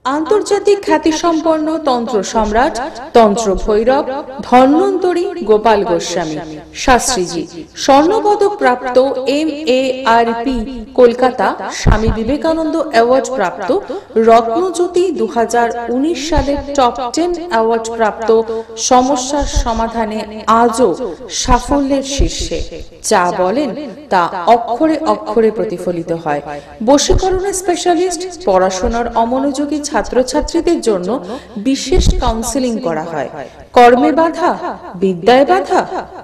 আন্তর্জাতিক খ্যাতিসম্পন্ন তন্ত্র সম্রাট তন্ত্র ভৈরব ধন্বন্তরী গোপাল গোস্বামী শাস্ত্রীজি স্বর্ণপদক প্রাপ্ত MARP কলকাতা স্বামী বিবেকানন্দ অ্যাওয়ার্ড প্রাপ্ত রত্নজ্যোতি 2019 সালের টপ 10 অ্যাওয়ার্ড প্রাপ্ত সমস্যার সমাধানে আজও সাফল্যের শীর্ষে। যা বলেন তা অক্ষরে অক্ষরে প্রতিফলিত হয়। বশীকরণের স্পেশালিস্ট, পড়াশোনার অমনোযোগী ছাত্রছাত্রীদের জন্য বিশেষ কাউন্সেলিং করা হয়। কর্মে বাধা, বিদ্যায় বাধা,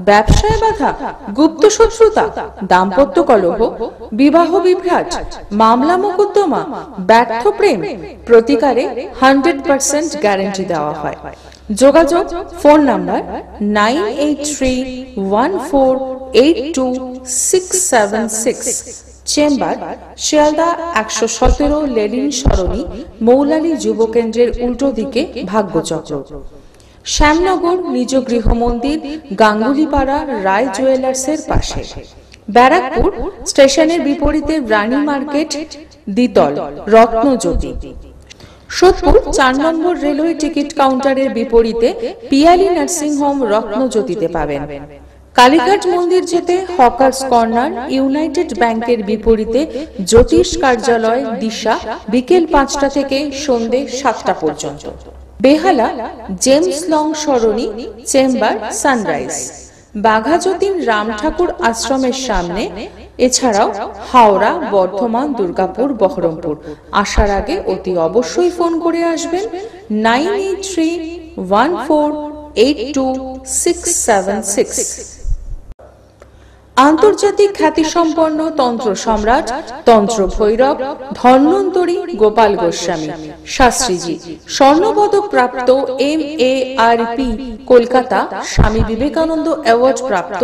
ব্যবসায় বাধা, গুপ্ত শত্রুতা, দাম্পত্য কলহ, বিবাহ বিভ্রাট, মামলা মোকদ্দমা, ব্যর্থ প্রেম প্রতিকারে 100% গ্যারান্টি দেওয়া হয়। যোগাযোগ phone number 9831482676, chamber Sealdah 117 Lenin সরণি, মৌলালী যুব কেন্দ্রের উল্টো দিকে, ভাগ্যচক্র। শ্যামনগর নিজ গৃহ মন্দির, গাঙ্গুলিপাড়া রায় জুয়েলার্সের পাশে। ব্যারাকপুর স্টেশনের বিপরীতে রানী মার্কেট, দ্বিতল, রত্নজ্যোতি। সোদপুর 4 নম্বর রেলওয়ে টিকিট কাউন্টারের বিপরীতে পিয়ালি নার্সিং হোম, রত্নজ্যোতিতে পাবেন। কালীঘাট মন্দির যেতে হকার্স কর্নার, ইউনাইটেড ব্যাংকের বিপরীতে জ্যোতিষ কার্যালয়, দিশা, বিকেল 5টা থেকে সন্ধ্যে 7টা পর্যন্ত। বেহালা জেমস লং সরণি, চেম্বার সানরাইজ। বাঘাযতীন রাম ঠাকুর আশ্রমের সামনে। এছাড়াও হাওড়া, বর্ধমান, দুর্গাপুর, বহরমপুর। আসার আগে অতি অবশ্যই ফোন করে আসবেন 9831482676। আন্তর্জাতিক খ্যাতিসম্পন্ন তন্ত্র সম্রাট তন্ত্র ভৈরব ধন্বন্তরী গোপাল গোস্বামী শাস্ত্রীজি স্বর্ণপদক প্রাপ্ত MARP কলকাতা স্বামী বিবেকানন্দ অ্যাওয়ার্ড প্রাপ্ত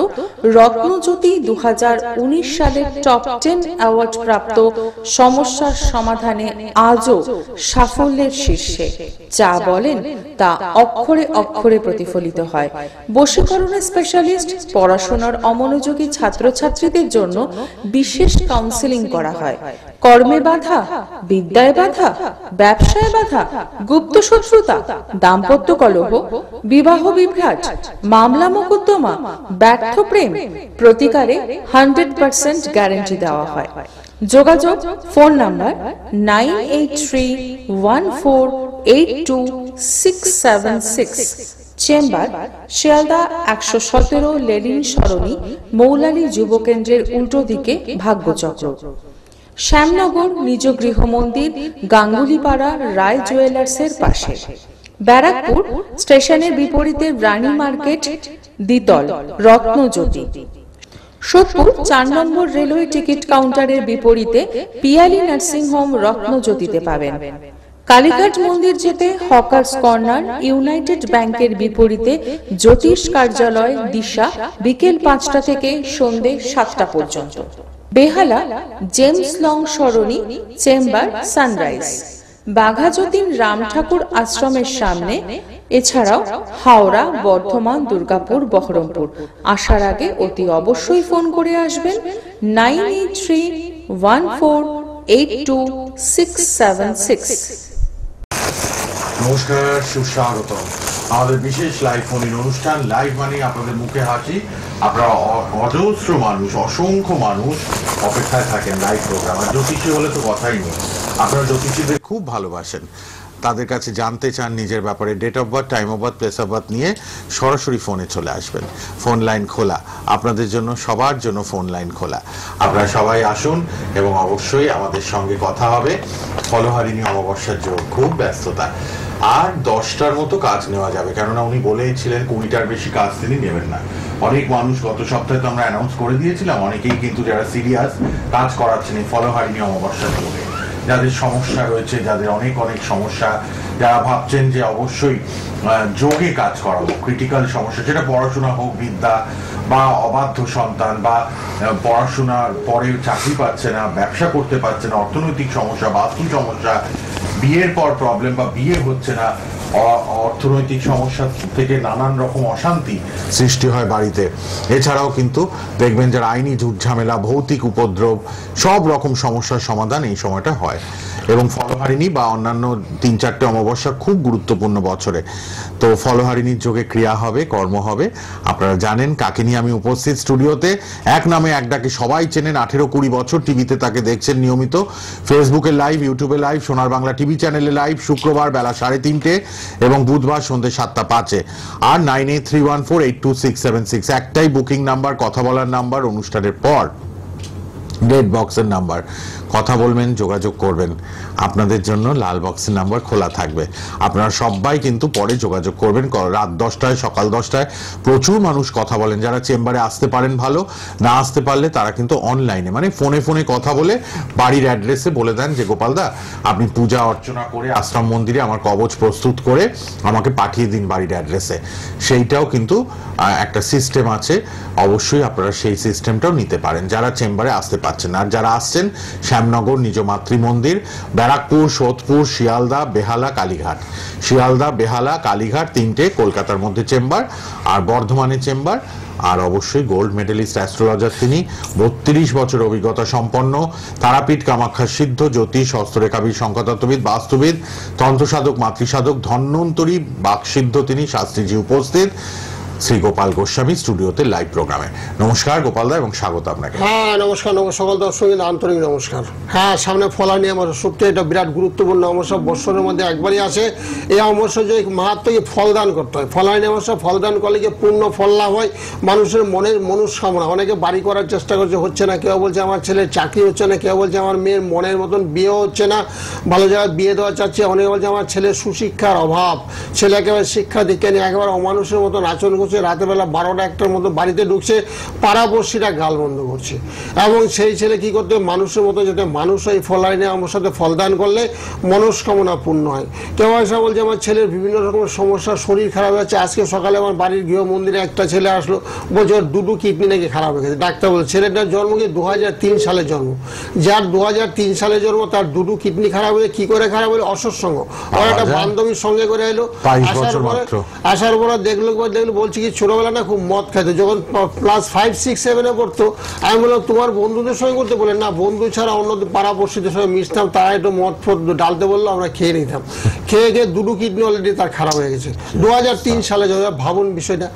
রত্নজ্যোতি 2019 সালের টপ 10 অ্যাওয়ার্ড প্রাপ্ত সমস্যার সমাধানে আজও সাফল্যের শীর্ষে। যা বলেন তা অক্ষরে অক্ষরে প্রতিফলিত হয়। বশীকরণের স্পেশালিস্ট, পড়াশোনার অমনোযোগী ছাত্রছাত্রীদের জন্য বিশেষ কাউন্সেলিং করা হয়। কর্মে বাধা, বিদ্যায় বাধা, ব্যবসায় বাধা, গুপ্ত শত্রুতা, দাম্পত্য কলহ, বিবাহ বিভ্রাট, মামলা মোকদ্দমা, ব্যর্থ প্রেম প্রতিকারে 100% গ্যারান্টি দেওয়া হয়। যোগাযোগ phone number 9831482676, chamber Sealdah 117 Lenin সরণি, মৌলালী যুব কেন্দ্রের উল্টো দিকে, ভাগ্যচক্র। শ্যামনগর নিজ গৃহ মন্দির, গাঙ্গুলিপাড়া রায় জুয়েলার্সের পাশে। ব্যারাকপুর স্টেশনের বিপরীতে রানী মার্কেট, দ্বিতল, রত্নজ্যোতি। সোদপুর 4 নম্বর রেলওয়ে টিকিট কাউন্টারের বিপরীতে পিয়ালি নার্সিং হোম, রত্নজ্যোতিতে পাবেন। কালীঘাট মন্দির যেতে হকার্স কর্নার, ইউনাইটেড ব্যাংকের বিপরীতে জ্যোতিষ কার্যালয়, দিশা, বিকেল 5টা থেকে সন্ধ্যে 7টা পর্যন্ত। বেহালা জেমস লং সরণি, চেম্বার সানরাইজ। বাঘাযতীন রাম ঠাকুর আশ্রমের সামনে। এছাড়াও হাওড়া, বর্ধমান, দুর্গাপুর, বহরমপুর। আসার আগে অতি অবশ্যই ফোন করে আসবেন 9831482676। নমস্কার, সুস্বাগত আমাদের বিশেষ লাইভ ফোন ইন অনুষ্ঠান। লাইভ মানে আপনাদের মুখে হাসি। আপনারা অজস্র মানুষ, অসংখ্য মানুষ অপেক্ষায় থাকেন লাইভ প্রোগ্রাম। আর জ্যোতিষী হলে তো কথাই নেই। আপনারা জ্যোতিষীদের খুব ভালোবাসেন, তাদের কাছে জানতে চান নিজের ব্যাপারে। Date of birth, time of birth, place of birth নিয়ে সরাসরি ফোনে চলে আসবেন। ফোন লাইন খোলা আপনাদের জন্য, সবার জন্য ফোন লাইন খোলা। আপনারা সবাই আসুন এবং অবশ্যই আমাদের সঙ্গে কথা হবে। ফলহারিণী অমাবস্যার যোগ, খুব ব্যস্ততা। আর 10টার মতো কাজ নেওয়া যাবে, কেননা উনি বলেছিলেন 20টার বেশি কাজ তিনি নেবেন না। অনেক মানুষ গত সপ্তাহে তো আমরা অ্যানাউন্স করে দিয়েছিলাম, অনেকেই কিন্তু যারা সিরিয়াস কাজ করাচ্ছেন এই ফলহারিণী অমাবস্যার যোগে। যাদের সমস্যা রয়েছে, যাদের অনেক অনেক সমস্যা, যারা ভাবছেন যে অবশ্যই যোগে কাজ করাবো, ক্রিটিক্যাল সমস্যা, সেটা পড়াশোনা হোক, বিদ্যা বা অবাধ্য সন্তান, বা পড়াশোনার পরে চাকরি পাচ্ছে না, ব্যবসা করতে পারছে না, অর্থনৈতিক সমস্যা, বাস্তু সমস্যা, বিয়ের পর প্রবলেম বা বিয়ে হচ্ছে না, অর্থনৈতিক সমস্যা থেকে নানান রকম অশান্তি সৃষ্টি হয় বাড়িতে। এছাড়াও কিন্তু দেখবেন যারা আইনি ঝুট ঝামেলা, ভৌতিক উপদ্রব, সব রকম সমস্যার সমাধান এই সময়টা হয়। এবং ফলহারিণী বা অন্যান্য 3-4টে অমাবস্যা খুব গুরুত্বপূর্ণ বছরে। তো ফলহারিণীর যোগে ক্রিয়া হবে, কর্ম হবে। আপনারা জানেন কাকে নিয়ে আমি উপস্থিত স্টুডিওতে। এক নামে এক ডাকে সবাই চেনেন, 18-20 বছর টিভিতে তাকে দেখছেন নিয়মিত, ফেসবুকে লাইভ, ইউটিউবে লাইভ, সোনার বাংলা টিভি চ্যানেলে লাইভ, শুক্রবার বেলা 3:30 এবং বুধবার সন্ধ্যে 7:05 আর 9831482676 একটাই বুকিং নাম্বার, কথা বলার নাম্বার, অনুষ্ঠানের পর রেড বক্সের নাম্বার। কথা বলবেন, যোগাযোগ করবেন, আপনাদের জন্য লাল বক্সের নাম্বার খোলা থাকবে। আপনারা সবাই কিন্তু পরে যোগাযোগ করবেন রাত 10টায়, সকাল 10টায়। প্রচুর মানুষ কথা বলেন, যারা চেম্বারে আসতে পারেন ভালো, না আসতে পারলে তারা কিন্তু অনলাইনে মানে ফোনে ফোনে কথা বলে বাড়ির অ্যাড্রেসে বলে দেন যে গোপালদা আপনি পূজা অর্চনা করে আশ্রম মন্দিরে আমার কবচ প্রস্তুত করে আমাকে পাঠিয়ে দিন বাড়ির অ্যাড্রেসে। সেইটাও কিন্তু একটা সিস্টেম আছে, অবশ্যই আপনারা সেই সিস্টেমটাও নিতে পারেন যারা চেম্বারে আসতে পারছেন। আর যারা আসছেন, শ্যামনগর নিজ মাতৃ মন্দির, ব্যারাকপুর, সোদপুর, শিয়ালদা, বেহালা, কালীঘাট। শিয়ালদা, বেহালা, কালীঘাট 3টে কলকাতার মধ্যে চেম্বার, আর বর্ধমানে চেম্বার। আর অবশ্যই গোল্ড মেডেলিস্ট অ্যাস্ট্রোলজার তিনি, 32 বছর অভিজ্ঞতা সম্পন্ন, তারাপীঠ, কামাখ্যা সিদ্ধ, জ্যোতিষ, হস্তরেখাবিদ, সংখ্যাতত্ত্ববিদ, বাস্তুবিদ, তন্ত্রসাধক, মাতৃসাধক, ধন্বন্তরী, বাকসিদ্ধ তিনি। শাস্ত্রীজি উপস্থিত, শ্রী গোপাল গোস্বামী স্টুডিওতে লাইভ প্রোগ্রামে। নমস্কার গোপালদা এবং স্বাগত আপনাকে। হ্যাঁ নমস্কার, সকল দর্শকের আন্তরিক নমস্কার। হ্যাঁ, সামনে ফলানি অমাবস্যা, সত্যি এটা বিরাট গুরুত্বপূর্ণ অমাবস্যা, বৎসরের মধ্যে একবারই আসে। এই অমাবস্যা যে মাহাত্ম্যকে ফলদান করতে হয়। ফলানি অমাবস্যা ফলদান করলে গিয়ে পূর্ণ ফল লাভ হয়। মানুষের মনের মনস্কামনা, অনেকে বাড়ি করার চেষ্টা করছে, হচ্ছে না। কেউ বলছে আমার ছেলের চাকরি হচ্ছে না, কেউ বলছে আমার মেয়ের মনের মতন বিয়ে হচ্ছে না, ভালো জায়গায় বিয়ে দেওয়া চাচ্ছে। অনেকে বলছে আমার ছেলের সুশিক্ষার অভাব, ছেলে একেবারে শিক্ষা দীক্ষা নিয়ে একেবারে অমানুষের মতন আচরণ করছে, রাতের বেলা 12টা-1টার মতো বাড়িতে ঢুকছে, পাড়াপড়শিরা গাল বন্ধ করছে। এবং সেই ছেলে কি করতে, মানুষের মতো যেতে মানুষ এই ফলাইনে আমার সাথে ফলদান করলে মনস্কামনা পূর্ণ হয়। কেউ এসে বলছে আমার ছেলের বিভিন্ন রকমের সমস্যা, শরীর খারাপ হচ্ছে। আজকে সকালে আমার বাড়ির গৃহ মন্দিরে একটা ছেলে আসলো, বলছে ওর দুটো কিডনি নাকি খারাপ হয়ে গেছে। ডাক্তার বলছে ছেলেটার জন্ম কি 2003 সালে জন্ম, যার 2003 সালে জন্ম তার দুটো কিডনি খারাপ হয়ে, কি করে খারাপ হলে, অসৎসঙ্গ। ওর একটা বান্ধবীর সঙ্গে করে এলো, আসার পরে দেখলো বলছি কি ছোটবেলা না খুব মদ খাইতো, যখন ক্লাস 5, 6, 7 পড়তো। আমি বললাম তোমার বন্ধুদের সঙ্গে করতে, বলে না বন্ধু ছাড়া অন্য পাড়াপড়শিদের সঙ্গে মিশতাম, তারা একটু মদ ফদ ডালতে বললো, আমরা খেয়ে নিতাম। খেয়ে দুটো কিডনি অলরেডি তার খারাপ হয়ে গেছে 2003 সালে। ভাবুন বিষয়টা।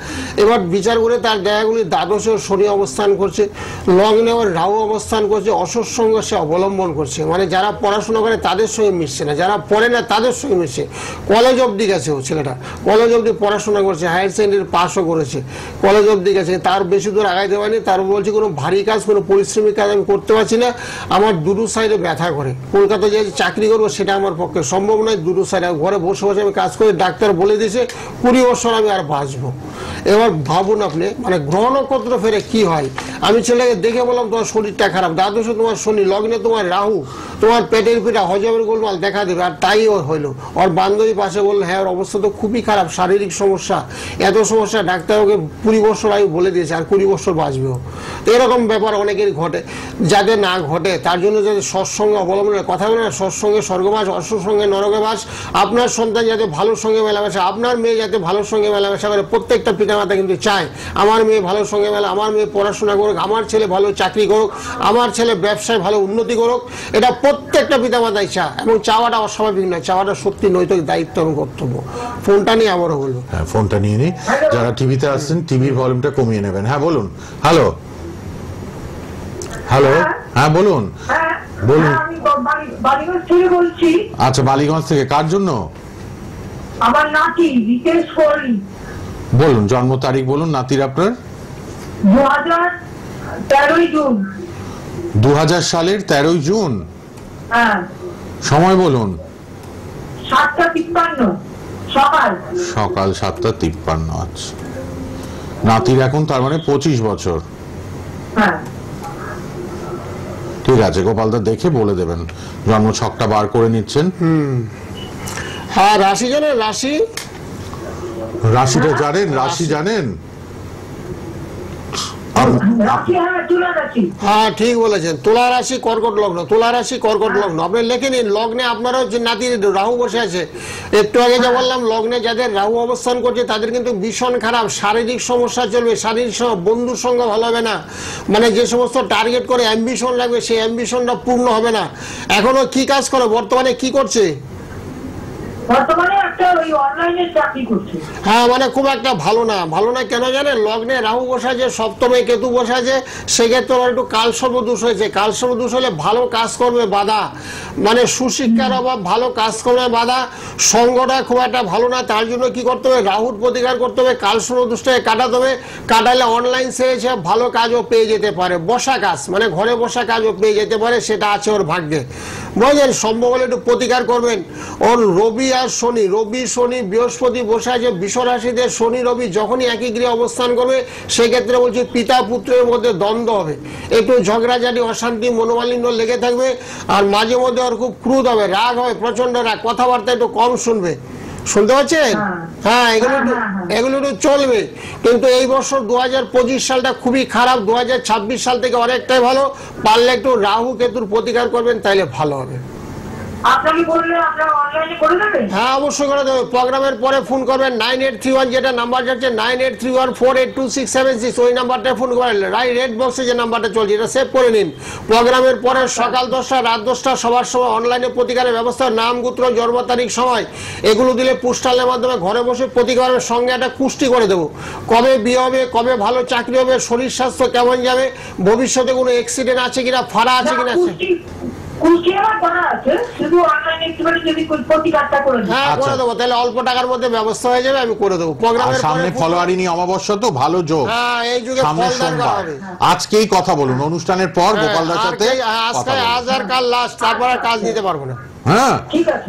এবার বিচার করে তার দেখাগুলি দ্বাদশে শনি অবস্থান করছে, লগ্নে আবার রাহু অবস্থান করছে, অসৎসঙ্গ সে অবলম্বন করছে। মানে যারা পড়াশোনা করে তাদের সঙ্গে মিশছে না, যারা পড়ে না তাদের সঙ্গে মিশছে। কলেজ অবধি গেছে ও ছেলেটা, কলেজ অবধি পড়াশোনা করছে, হায়ার সেকেন্ডারি পাসও করেছে, কলেজ অবধি গেছে। তার বেশি দূর আগাইতে পারেনি। তার বলছে কোনো ভারী কাজ, কোনো পরিশ্রমিক কাজ আমি করতে পারছি না, আমার দুটো সাইডে ব্যথা করে, কলকাতায় যে চাকরি করবো সেটা আমার পক্ষে সম্ভব নয়। দুটো সাইডে ঘরে বসে বসে আমি কাজ করে, ডাক্তার বলে দিয়েছে 20 বছর আমি আর বাঁচবো। এবার ভাবুন আপনি, মানে গ্রহ নক্ষত্র ফেরে কি হয়। আমি ছেলেকে দেখে বললাম তোমার শরীরটা খারাপ, দ্বাদশে তোমার শনি, লগ্নে তোমার রাহু, তোমার পেটের পিঠা, হজমের গোলমাল দেখা দেবে। আর তাই ওর হইলো। ওর বান্ধবী পাশে বললো হ্যাঁ ওর অবস্থা তো খুবই খারাপ, শারীরিক সমস্যা, এত সমস্যা, ডাক্তার ওকে 20 বছর আয়ু বলে দিয়েছে, আর 20 বছর বাঁচবেও। তো এরকম ব্যাপার অনেকেরই ঘটে। যাদের না ঘটে তার জন্য যাদের সৎসঙ্গে অবলম্বনের কথা বলে না, সৎসঙ্গে স্বর্গবাস, অসৎসঙ্গে নরকে বাস। আপনার সন্তান যাতে ভালোর সঙ্গে মেলামেশা, আপনার মেয়ে যাতে ভালোর সঙ্গে মেলামেশা করে, প্রত্যেকটা পিতামাতা কিন্তু চায় আমার মেয়ে ভালোর সঙ্গে মেলা, আমার মেয়ে পড়াশোনা করুক, আমার ছেলে ভালো চাকরি করুক, আমার ছেলে ব্যবসায় ভালো উন্নতি করুক। এটা প্রত্যেকটা পিতামাতাই চায়, এবং চাওয়াটা অস্বাভাবিক নয়, চাওয়াটা সত্যি নৈতিক দায়িত্ব এবং কর্তব্য। ফোনটা নিয়ে আবারও বলবো। হ্যাঁ, ফোনটা নিয়ে নিই। যারা টিভিতে আসছেন টিভির ভলিউমটা কমিয়ে নেবেন। হ্যাঁ বলুন। হ্যালো হ্যালো, হ্যাঁ বলুন বলুন। আচ্ছা, বালিগঞ্জ থেকে। কার জন্য? আমার নাতি বিকেশ করি। বলুন জন্ম তারিখ বলুন নাতির আপনার। 2013 জুন। 2000 সালের 13 জুন। হ্যাঁ। সময় বলুন। 7:53 সকাল। সকাল 7:53। আচ্ছা, নাতির এখন তার মানে 25 বছর। হ্যাঁ ঠিক আছে, গোপালদা দেখে বলে দেবেন। জন্ম ছকটা বার করে নিচ্ছেন। হ্যাঁ, রাশি জানেন? রাশিটা জানেন? রাশি জানেন? রাশি, হ্যাঁ তুলা রাশি। হ্যাঁ ঠিক বলেছেন, তুলা রাশি কর্কট লগ্ন, তুলা রাশি কর্কট লগ্ন। আপনি লিখে নিন, লগ্নে আপনারও যে নাতির রাহু বসে আছে, একটু আগে যা বললাম, লগ্নে যাদের রাহু অবস্থান করছে তাদের কিন্তু ভীষণ খারাপ শারীরিক সমস্যা চলবে, শারীরিক বন্ধুর সঙ্গে ভালো হবে না, মানে যে সমস্ত টার্গেট করে অ্যাম্বিশন লাগবে সেই অ্যাম্বিশনটা পূর্ণ হবে না। এখনো কি কাজ করো, বর্তমানে কি করছে? বর্তমানে একটা ওই অনলাইনে চাকরি করছে। হ্যাঁ মানে খুব একটা ভালো না, ভালো না কেন জানেন? লগ্নে রাহু বসে আছে, সপ্তমে কেতু বসে আছে, সেক্ষেত্রে ওর একটু কালসর্পদোষ হয়েছে। কালসর্পদোষ হলে ভালো কাজ করবে বাধা, মানে সুশিক্ষার অভাব, ভালো কাজ করবে বাধা, সঙ্গটা খুব একটা ভালো না। তার জন্য কি করতে হবে? রাহুর প্রতিকার করতে হবে, কালসর্পদোষটাকে কাটাতে হবে। কাটালে অনলাইন সেরেছে ভালো কাজও পেয়ে যেতে পারে, বসা কাজ মানে ঘরে বসা কাজও পেয়ে যেতে পারে, সেটা আছে ওর ভাগ্যে, বুঝলেন? সম্ভব হলে একটু প্রতিকার করবেন। ওর রবি আর শনি, রবি শনি বৃহস্পতি বসে আছে বৃষ রাশিতে, শনি রবি যখনই একই গৃহে অবস্থান করবে সেক্ষেত্রে বলছি পিতা পুত্রের মধ্যে দ্বন্দ্ব হবে, একটু ঝগড়াঝাটি অশান্তি মনোমালিন্য লেগে থাকবে, আর মাঝে মধ্যে ওর খুব ক্রোধ হবে, রাগ হবে, প্রচন্ড রাগ, কথাবার্তা একটু কম শুনবে, শুনতে পাচ্ছেন? হ্যাঁ এগুলো একটু চলবে। কিন্তু এই বছর 2025 সালটা খুবই খারাপ, 2026 সাল থেকে অনেকটাই ভালো। পারলে একটু রাহু কেতুর প্রতিকার করবেন, তাইলে ভালো হবে। আপনাকে বললে আপনারা অনলাইনে করে দেবেন? হ্যাঁ অবশ্যই করে দেবে। প্রোগ্রামের পরে ফোন করবেন 9831, যেটা নাম্বার যাচ্ছে 9831482676, ওই নাম্বারটা ফোন করবেন। রাইট রেড বক্সে যে নাম্বারটা চলছে এটা সেভ করে নিন। প্রোগ্রামের পরে সকাল 10টা রাত 10টা সবার সময় অনলাইনে প্রতিকারের ব্যবস্থা, নাম গোত্র জন্ম তারিখ সময় এগুলো দিলে পোস্টালের মাধ্যমে ঘরে বসে প্রতিকারের সঙ্গে একটা কুষ্টি করে দেবো। কবে বিয়ে হবে, কবে ভালো চাকরি হবে, শরীর স্বাস্থ্য কেমন যাবে, ভবিষ্যতে কোনো অ্যাক্সিডেন্ট আছে কিনা, ফাড়া আছে কিনা। হ্যাঁ করে দেবো, তাহলে অল্প টাকার মধ্যে ব্যবস্থা হয়ে যাবে, আমি করে দেবো। প্রোগ্রামের সামনে ফলোয়ারিনি অমাবস্যা তো ভালো যোগ, হ্যাঁ এই যুগে সামনে সোমবার। আজকেই কথা বলুন অনুষ্ঠানের পর গোপালদার সাথে। আজ আর কাল লাস্ট, তারপর আর কাজ নিতে পারবো না। হ্যাঁ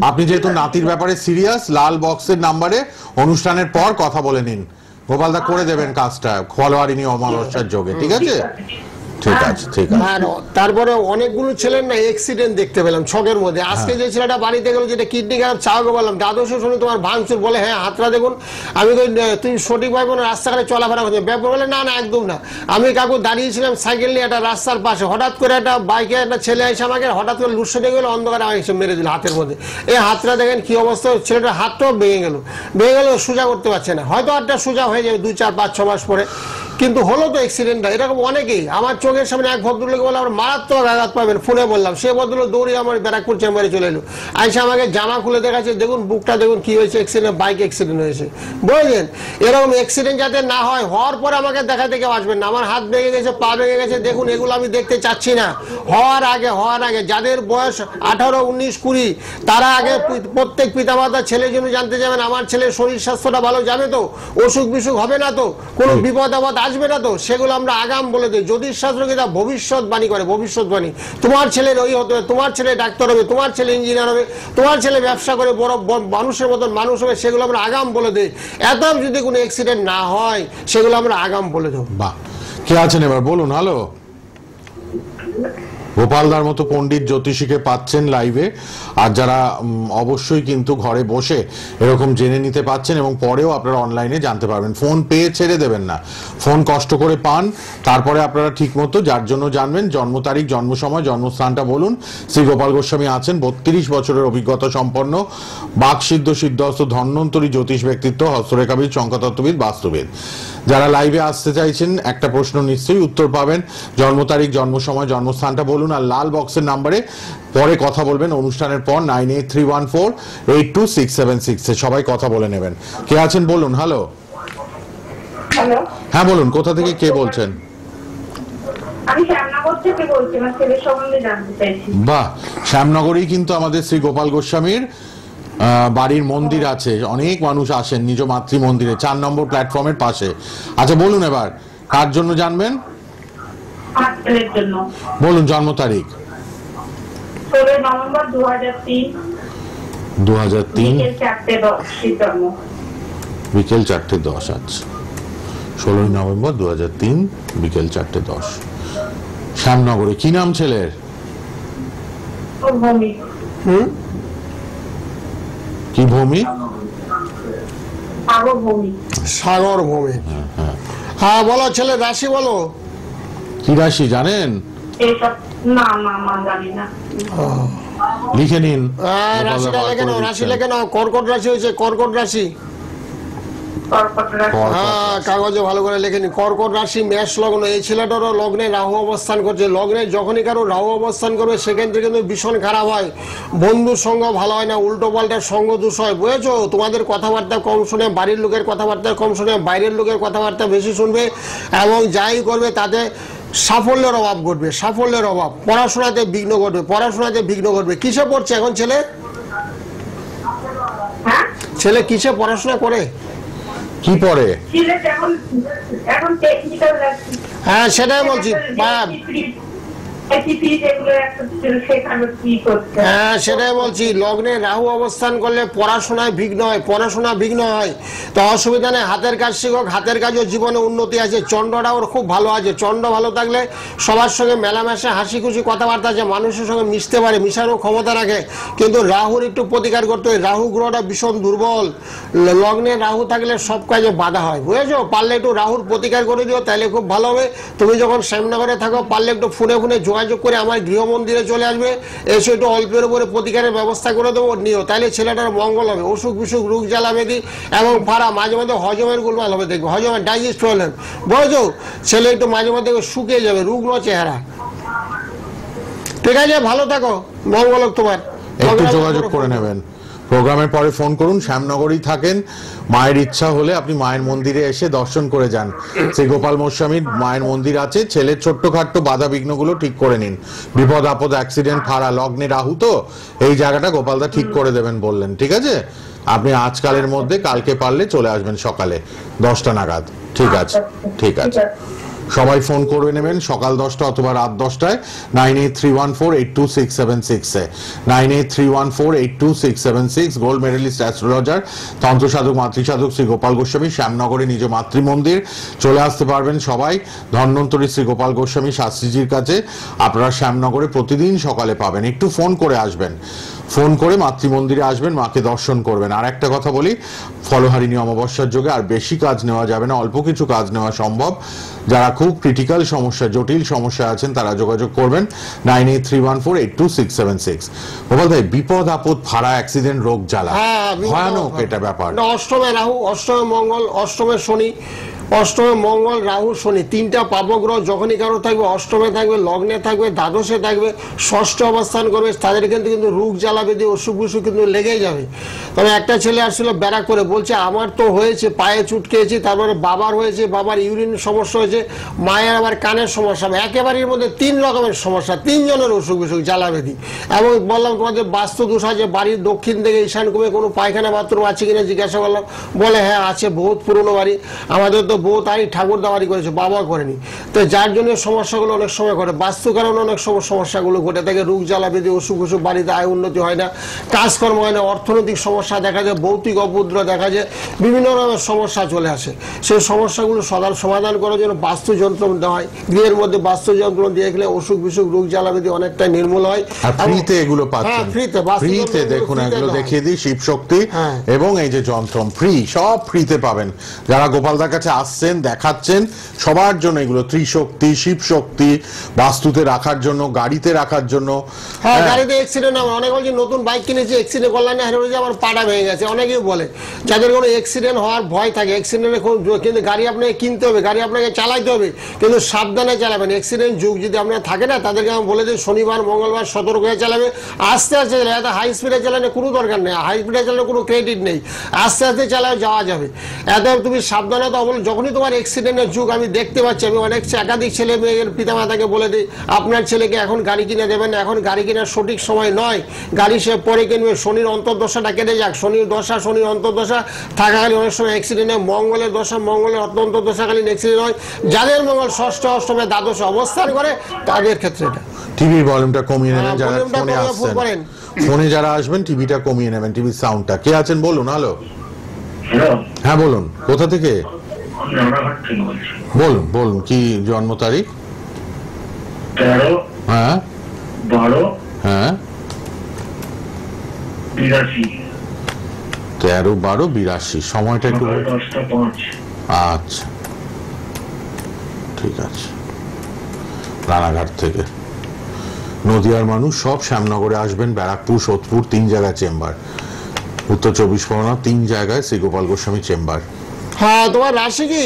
আপনি যেহেতু নাতির ব্যাপারে সিরিয়াস, লাল বক্সের নাম্বারে অনুষ্ঠানের পর কথা বলে নিন, গোপালদা করে দেবেন কাজটা ফলোয়ারিনি অমাবস্যার যোগে। ঠিক আছে, ঠিক আছে, ঠিক আছে। তারপরে অনেকগুলো ছেলের না অ্যাক্সিডেন্ট দেখতে পেলাম ছকের মধ্যে। আজকে যে ছেলেটা বাড়িতে গেল, যেটা কিডনি খারাপ, চাওকে বললাম দ্বাদশ শুনি তোমার ভাঙচুর, বলে হ্যাঁ হাতটা দেখুন। আমি তো তুই সঠিকভাবে কোনো রাস্তাঘাটে চলাফেরা করছি, ব্যাপার বলে না না একদম না। আমি কাকু দাঁড়িয়েছিলাম সাইকেল নিয়ে একটা রাস্তার পাশে, হঠাৎ করে একটা বাইকে একটা ছেলে এসে আমাকে হঠাৎ করে লুটসে গেলো, অন্ধকারে আমাকে এসে মেরে দিল হাতের মধ্যে। এই হাতটা দেখেন কি অবস্থা, ছেলেটার হাতটাও ভেঙে গেল, সোজা করতে পারছে না। হয়তো হাতটা সোজা হয়ে যাবে 2, 4, 5, 6 মাস পরে, কিন্তু হলো তো অ্যাক্সিডেন্টটা। এরকম অনেকেই আমার চোখের সামনে। এক ভদ্রলোক বলে আমার মারাত্মক আঘাত পাবেন, ফোনে বললাম, সে ভদ্রলোক দৌড়ে আমার ব্যারাকপুর চেম্বারে চলে এলো, আইসা আমাকে জামা খুলে দেখাচ্ছে, দেখুন বুকটা দেখুন কি হয়েছে, অ্যাক্সিডেন্ট, বাইক অ্যাক্সিডেন্ট হয়েছে, বুঝলেন? এরকম অ্যাক্সিডেন্ট যাতে না হয়, হওয়ার পরে আমাকে দেখাতে কেউ আসবেন না। আমার হাত ভেঙে গেছে, পা ভেঙে গেছে, দেখুন এগুলো আমি দেখতে চাচ্ছি না। হওয়ার আগে যাদের বয়স 18, 19, 20, তারা আগে প্রত্যেক পিতামাতা ছেলের জন্য জানতে যাবেন আমার ছেলের শরীর স্বাস্থ্যটা ভালো যাবে তো, অসুখ বিসুখ হবে না তো, কোনো বিপদ আপদ আসবে না তো, সেগুলো আমরা আগাম বলে দিই। জ্যোতিষশাস্ত্র কি তা ভবিষ্যৎবাণী করে, ভবিষ্যৎবাণী। তোমার ছেলের ওই হতে হবে, তোমার ছেলে ডাক্তার হবে, তোমার ছেলে ইঞ্জিনিয়ার হবে, তোমার ছেলে ব্যবসা করে বড় মানুষের মতন মানুষ হবে, সেগুলো আমরা আগাম বলে দিই। এত যদি কোনো অ্যাক্সিডেন্ট না হয় সেগুলো আমরা আগাম বলে দেবো। বাহ, কে আছেন এবার বলুন। হ্যালো, গোপালদার মতো পণ্ডিত জ্যোতিষীকে পাচ্ছেন লাইভে, আর যারা অবশ্যই কিন্তু ঘরে বসে এরকম জেনে নিতে পাচ্ছেন এবং পরেও আপনারা অনলাইনে জানতে পারবেন। ফোন পেয়ে ছেড়ে দেবেন না, ফোন কষ্ট করে পান, তারপরে আপনারা ঠিক মতো যার জন্য জানবেন জন্ম তারিখ, জন্ম সময়, জন্মস্থানটা বলুন। শ্রী গোপাল গোস্বামী আছেন 32 বছরের অভিজ্ঞতা সম্পন্ন, বাকসিদ্ধ সিদ্ধহস্ত ধন্বন্তরী জ্যোতিষ ব্যক্তিত্ব, হস্তরেখাবিদ, সংখ্যাতত্ত্ববিদ, বাস্তুবিদ। যারা লাইভে আসতে চাইছেন একটা প্রশ্ন নিশ্চয়ই উত্তর পাবেন, জন্ম তারিখ, জন্ম সময়, জন্মস্থানটা বলুন, আর লাল বক্সের নাম্বারে পরে কথা বলবেন অনুষ্ঠানের পর 9831482676 সবাই কথা বলে নেবেন। কে আছেন বলুন। হ্যালো, হ্যাঁ বলুন, কোথা থেকে কে বলছেন? আমি শ্যামনগর থেকে বলছি, আমার ছেলের সম্বন্ধে জানতে চাইছি। বাহ, শ্যামনগরেই কিন্তু আমাদের শ্রী গোপাল গোস্বামীর বাড়ির মন্দির আছে, অনেক মানুষ আসেন নিজ মাতৃ মন্দিরে, 4 নম্বর প্ল্যাটফর্মের পাশে। আচ্ছা বলুন এবার কার জন্য জানবেন? বলুন জন্ম তারিখ। 16 নভেম্বর 2003 বিকেল 4:10। আচ্ছা, 16 নভেম্বর 2003 বিকেল 4:10, শ্যামনগরে। কি নাম ছেলের? কি ভূমি? সাগর ভূমি। হ্যাঁ বলো ছেলে রাশি বলো। কি রাশি জানেন? এইসব না জানি না। লিখে নিন। রাশিটা লেখে নাও, রাশি লেখে নাও। কর্কট রাশি হয়েছে, কর্কট রাশি। কাগজে ভালো করে লেখে নিন। কর্কট রাশি, মেষ লগ্ন। এই ছেলেটারও লগ্নে রাহু অবস্থান করছে। লগ্নে যখনই কারো রাহু অবস্থান করবে সেখান থেকে কিন্তু ভীষণ খারাপ হয়। বন্ধুর সঙ্গ ভালো হয় না, উল্টো পাল্টা সঙ্গ দোষ হয়, বুঝেছো? তোমাদের কথাবার্তা কম শুনে, বাড়ির লোকের কথাবার্তা কম শুনে, বাইরের লোকের কথাবার্তা বেশি শুনবে, এবং যাই করবে তাতে সাফল্যের অভাব ঘটবে, সাফল্যের অভাব। পড়াশোনাতে বিঘ্ন ঘটবে, পড়াশোনাতে বিঘ্ন ঘটবে। কিসে পড়ছে এখন ছেলে? ছেলে কিসে পড়াশোনা করে? কি পড়ে? হ্যাঁ সেটাই বলছি। হ্যাঁ সেটাই বলছি, লগ্নে রাহু অবস্থান করলে পড়াশোনায় বিঘ্ন হয়, পড়াশোনা বিঘ্ন হয়। তো অসুবিধা নেই, হাতের কাজ শিখক, হাতের কাজও জীবনে উন্নতি আছে। চন্দ্রটা ওর খুব ভালো আছে। চন্দ্র ভালো থাকলে সবার সঙ্গে মেলামেশা, হাসি খুশি কথাবার্তা আছে, মানুষের সঙ্গে মিশতে পারে, মিশারও ক্ষমতা রাখে। কিন্তু রাহুর একটু প্রতিকার করতে হয়। রাহু গ্রহটা ভীষণ দুর্বল। লগ্নে রাহু থাকলে সব কাজে বাধা হয়, বুঝেছো? পারলে একটু রাহুর প্রতিকার করে দিও, তাহলে খুব ভালো হবে। তুমি যখন শ্যামনগরে থাকো পারলে একটু ফোনে যোগাযোগ করে আমার গৃহ মন্দিরে চলে আসবে, এসে একটু অল্পের উপরে প্রতিকারের ব্যবস্থা করে দেবো, নিও। তাহলে ছেলেটার মঙ্গল হবে। অসুখ বিসুখ, রোগ জ্বালা ব্যাধি এবং ফাড়া, মাঝে মাঝে হজমের গোলমাল হবে, দেখবে হজমের ডাইজেস্ট প্রবলেম, বুঝেছো? ছেলে একটু মাঝে মাঝে শুকিয়ে যাবে, রুগ্ন চেহারা। ঠিক আছে, ভালো থাকো, মঙ্গল হোক তোমার। একটু যোগাযোগ করে নেবেন। প্রোগ্রামের পরে ফোন করুন। শ্যামনগরেই থাকেন, মায়ের ইচ্ছা হলে আপনি মায়ের মন্দিরে এসে দর্শন করে যান। শ্রী গোপাল গোস্বামীর মায়ের মন্দির আছে। ছেলের ছোট্টখাট্ট বাধা বিঘ্নগুলো ঠিক করে নিন। বিপদ আপদ, অ্যাক্সিডেন্ট, ফাড়া, লগ্নে রাহু, তো এই জায়গাটা গোপালদা ঠিক করে দেবেন বললেন। ঠিক আছে, আপনি আজকালের মধ্যে কালকে পারলে চলে আসবেন সকালে 10টা নাগাদ। ঠিক আছে, ঠিক আছে। সবাই ফোন করে নেবেন সকাল 10টা অথবা রাত 10টায় 9831482676 9831482676। গোল্ড মেডেলিস্ট অ্যাস্ট্রোলজার, তন্ত্র সাধক, মাতৃসাধক শ্রী গোপাল গোস্বামী, শ্যামনগরে নিজ মাতৃমন্দির। চলে আসতে পারবেন সবাই ধন্বন্তরী শ্রী গোপাল গোস্বামী শাস্ত্রীজির কাছে। আপনারা শ্যামনগরে প্রতিদিন সকালে পাবেন। একটু ফোন করে আসবেন, ফোন করে মাতৃমন্দিরে আসবেন, মাকে দর্শন করবেন। আর একটা কথা বলি, ফলহারিণী অমাবস্যার যোগে আর বেশি কাজ নেওয়া যাবে না, অল্প কিছু কাজ নেওয়া সম্ভব। যারা খুব ক্রিটিক্যাল সমস্যা, জটিল সমস্যা আছেন তারা যোগাযোগ করবেন 9831482676। গোপাল ভাই, বিপদ আপদ, ফাড়া, অ্যাক্সিডেন্ট, রোগ জ্বালা, ভয়ানক এটা ব্যাপার। অষ্টমে রাহু, অষ্টমে মঙ্গল, অষ্টমে শনি। অষ্টমে মঙ্গল, রাহু, শনি, তিনটা পাপগ্রহ যখনই কারো থাকবে, অষ্টমে থাকবে, লগ্নে থাকবে, দ্বাদশে থাকবে, ষষ্ঠ অবস্থান করবে, তাদের কিন্তু রোগ জ্বালা ব্যাধি, অসুখ বিসুখ কিন্তু লেগেই যাবে। তবে একটা ছেলে আসছিল ব্যারাক করে, বলছে আমার তো হয়েছে, পায়ে চুট খেয়েছি, তারপরে বাবার হয়েছে, বাবার ইউরিন সমস্যা হয়েছে, মায়ের আবার কানের সমস্যা, একেবারে এর মধ্যে 3 রকমের সমস্যা, 3 জনের অসুখ বিসুখ, জ্বালা ব্যাধি। এবং বললাম তোমাদের বাস্তু দোষ আছে, বাড়ির দক্ষিণ থেকে ঈশান কোণে কোনো পায়খানা বাথরুম আছে কিনা জিজ্ঞাসা করলাম, বলে হ্যাঁ আছে, বহুত পুরনো বাড়ি, আমাদের তো বউ তারই ঠাকুরদা বাড়ি করেছে, বাবা করেনি। তো যার জন্য সমস্যাগুলো অনেক সময় ঘটে, বাস্তু কারণে অনেক সময় সমস্যাগুলো ঘটে থাকে, রোগ জ্বালা ব্যাধি, অসুখ বিসুখ, বাড়িতে আয় উন্নতি হয় না, কাজকর্ম হয় না, অর্থনৈতিক সমস্যা দেখা যায়, ভৌতিক অপুদ্র দেখা যায়, বিভিন্ন রকমের সমস্যা চলে আসে। সেই সমস্যাগুলো সমাধান করার জন্য বাস্তু যন্ত্র দেওয়া হয়। গৃহের মধ্যে বাস্তু যন্ত্র দিয়ে গেলে অসুখ বিসুখ, রোগ জ্বালা ব্যাধি অনেকটাই নির্মূল হয়। ফ্রিতে এগুলো পাচ্ছেন, ফ্রিতে দেখুন, এগুলো দেখিয়ে দিই, শিব শক্তি এবং এই যে যন্ত্র ফ্রি, সব ফ্রিতে পাবেন। যারা গোপালদার কাছে আসছেন, দেখাচ্ছেন, সবার জন্য এগুলো ত্রিশক্তি, শিব শক্তি, বাস্তুতে রাখার জন্য, গাড়িতে রাখার জন্য। হ্যাঁ, গাড়িতে অ্যাক্সিডেন্ট হয়, অনেক বলছি নতুন বাইক কিনেছি, অ্যাক্সিডেন্ট করলাম না, হেরে আমার পাটা ভেঙে গেছে, অনেকেই বলে। যাদের কোনো অ্যাক্সিডেন্ট হওয়ার ভয় থাকে, অ্যাক্সিডেন্টে কিন্তু গাড়ি আপনাকে কিনতে হবে, গাড়ি আপনাকে চালাইতে হবে, কিন্তু সাবধানে চালাবেন। অ্যাক্সিডেন্ট যুগ যদি আপনার থাকে না, তাদেরকে আমি বলে দিই শনিবার মঙ্গলবার সতর্ক হয়ে চালাবে, আস্তে আস্তে চালাবে, এত হাই স্পিডে চালানো কোনো দরকার নেই, হাই স্পিডে চালানো কোনো ক্রেডিট নেই, আস্তে আস্তে চালাও, যাওয়া যাবে। এত তুমি সাবধানতা অবলম্বন। যখনই তোমার অ্যাক্সিডেন্টের যুগ আমি দেখতে পাচ্ছি, আমি অনেক একাধিক ছেলে মেয়ের পিতামাতাকে বলে দিই, আপনার ছেলেকে এখন গাড়ি কিনে দেবেন, এখন গাড়ি কেনার সঠিক সময় নয়, গাড়ি সে পরে কিনবে, শনির অন্তর্দশাটা কেটে যাক, শনির দশা, শনির অন্তর্দশা থাকাকালীন অনেক সময় অ্যাক্সিডেন্ট হয়, মঙ্গলের দশা, মঙ্গলের অন্তর্দশাকালীন অ্যাক্সিডেন্ট হয়। যাদের মঙ্গল ষষ্ঠ অষ্টমে দ্বাদশে অবস্থান করে তাদের ক্ষেত্রে এটা। টিভির ভলিউমটা কমিয়ে নেবেন, যারা ফোনে আসছেন, ফোনে যারা আসবেন টিভিটা কমিয়ে নেবেন, টিভির সাউন্ডটা। কে আছেন বলুন? হ্যালো, হ্যাঁ বলুন, কোথা থেকে বলুন? বলুন কি জন্ম তারিখ? 13 হ্যাঁ 12 হ্যাঁ 82। 13-12-82। সময়টা একটু 10টা 5। আচ্ছা, ঠিক আছে। রানাঘাট থেকে। নদিয়ার মানুষ সব শ্যামনগরে আসবেন, ব্যারাকপুর, সোদপুর 3 জায়গায় চেম্বার, উত্তর 24 পরগনা 3 জায়গায় শ্রী গোপাল গোস্বামী চেম্বার। হ্যাঁ, তোমার রাশি কি?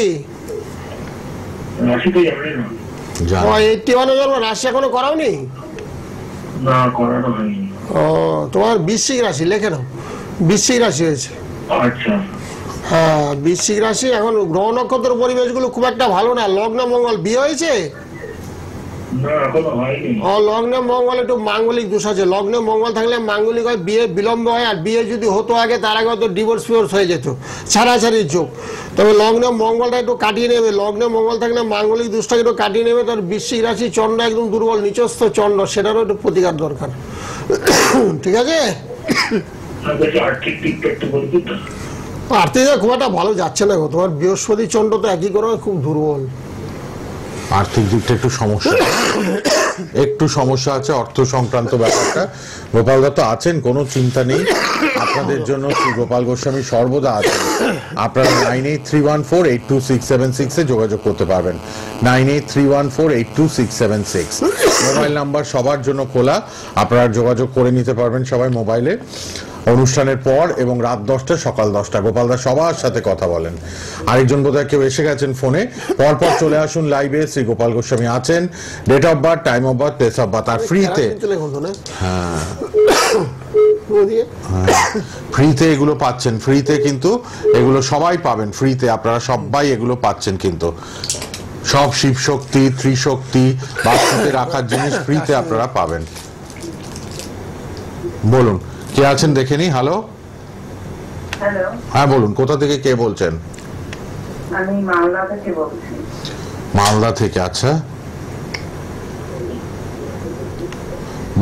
রাশি তো জানি না। জানো? 81 জন্ম, রাশি এখনো করাওনি? না, করানো হয়নি। ও, তোমার বৃশ্চিক রাশি, লেখে নাও, বৃশ্চিক রাশি হয়েছে। আচ্ছা। হ্যাঁ, বৃশ্চিক রাশি। এখন গ্রহ নক্ষত্র পরিবেশগুলো খুব একটা ভালো না। লগ্ন মঙ্গল, বিয়ে হয়েছে? না, এখনো হয়নি। লগ্নে মঙ্গল একটু মাঙ্গলিক দোষ আছে। লগ্নে মঙ্গল থাকলে মাঙ্গলিক হয়, বিয়ে বিলম্ব হয়, আর বিয়ে যদি হতো আগে তার আগে হয়তো ডিভোর্স ফিভোর্স হয়ে যেত, ছাড়াছাড়ির যোগ। তবে লগ্নে মঙ্গলটা একটু কাটিয়ে নেবে। লগ্নে মঙ্গল থাকলে মাঙ্গলিক দোষটাকে একটু কাটিয়ে নেবে। তার বৃশ্চিক রাশি চন্দ্র একদম দুর্বল, নিচস্থ চন্দ্র, সেটারও একটু প্রতিকার দরকার। ঠিক আছে? আর্থিক দিকটা একটু বলবি তো? আর্থিক খুব একটা ভালো যাচ্ছে না গো। তোমার বৃহস্পতি চন্দ্র তো একই করে, খুব দুর্বল। আর্থিক দিকটা একটু সমস্যা আছে, অর্থ সংক্রান্ত ব্যাপারটা। গোপাল দত্ত আছেন, কোনো চিন্তা নেই, আপনাদের জন্য শ্রী গোপাল গোস্বামী সর্বদা আছেন। আপনারা 9831482676 এ যোগাযোগ করতে পারবেন। 9831482676 মোবাইল নাম্বার সবার জন্য খোলা, আপনারা যোগাযোগ করে নিতে পারবেন সবাই মোবাইলে। অনুষ্ঠানের পর এবং রাত 10টা, সকাল 10টা গোপালদা সবার সাথে কথা বলেন। আরেকজন বোধহয় কেউ এসে গেছেন ফোনে। পরপর চলে আসুন লাইভে, শ্রী গোপাল গোস্বামী আছেন। Date of birth, time of birth, place of birth, আর ফ্রিতে, হ্যাঁ ফ্রিতে এগুলো পাচ্ছেন। ফ্রিতে কিন্তু এগুলো সবাই পাবেন, ফ্রিতে আপনারা সবাই এগুলো পাচ্ছেন। কিন্তু সব শিবশক্তি, ত্রিশক্তি, বাস্তুতে রাখার জিনিস ফ্রিতে আপনারা পাবেন। বলুন কে আছেন দেখে নি। হ্যালো, হ্যালো, হ্যাঁ বলুন, কোথা থেকে কে বলছেন? আমি মালদা থেকে বলছি। মালদা থেকে, আচ্ছা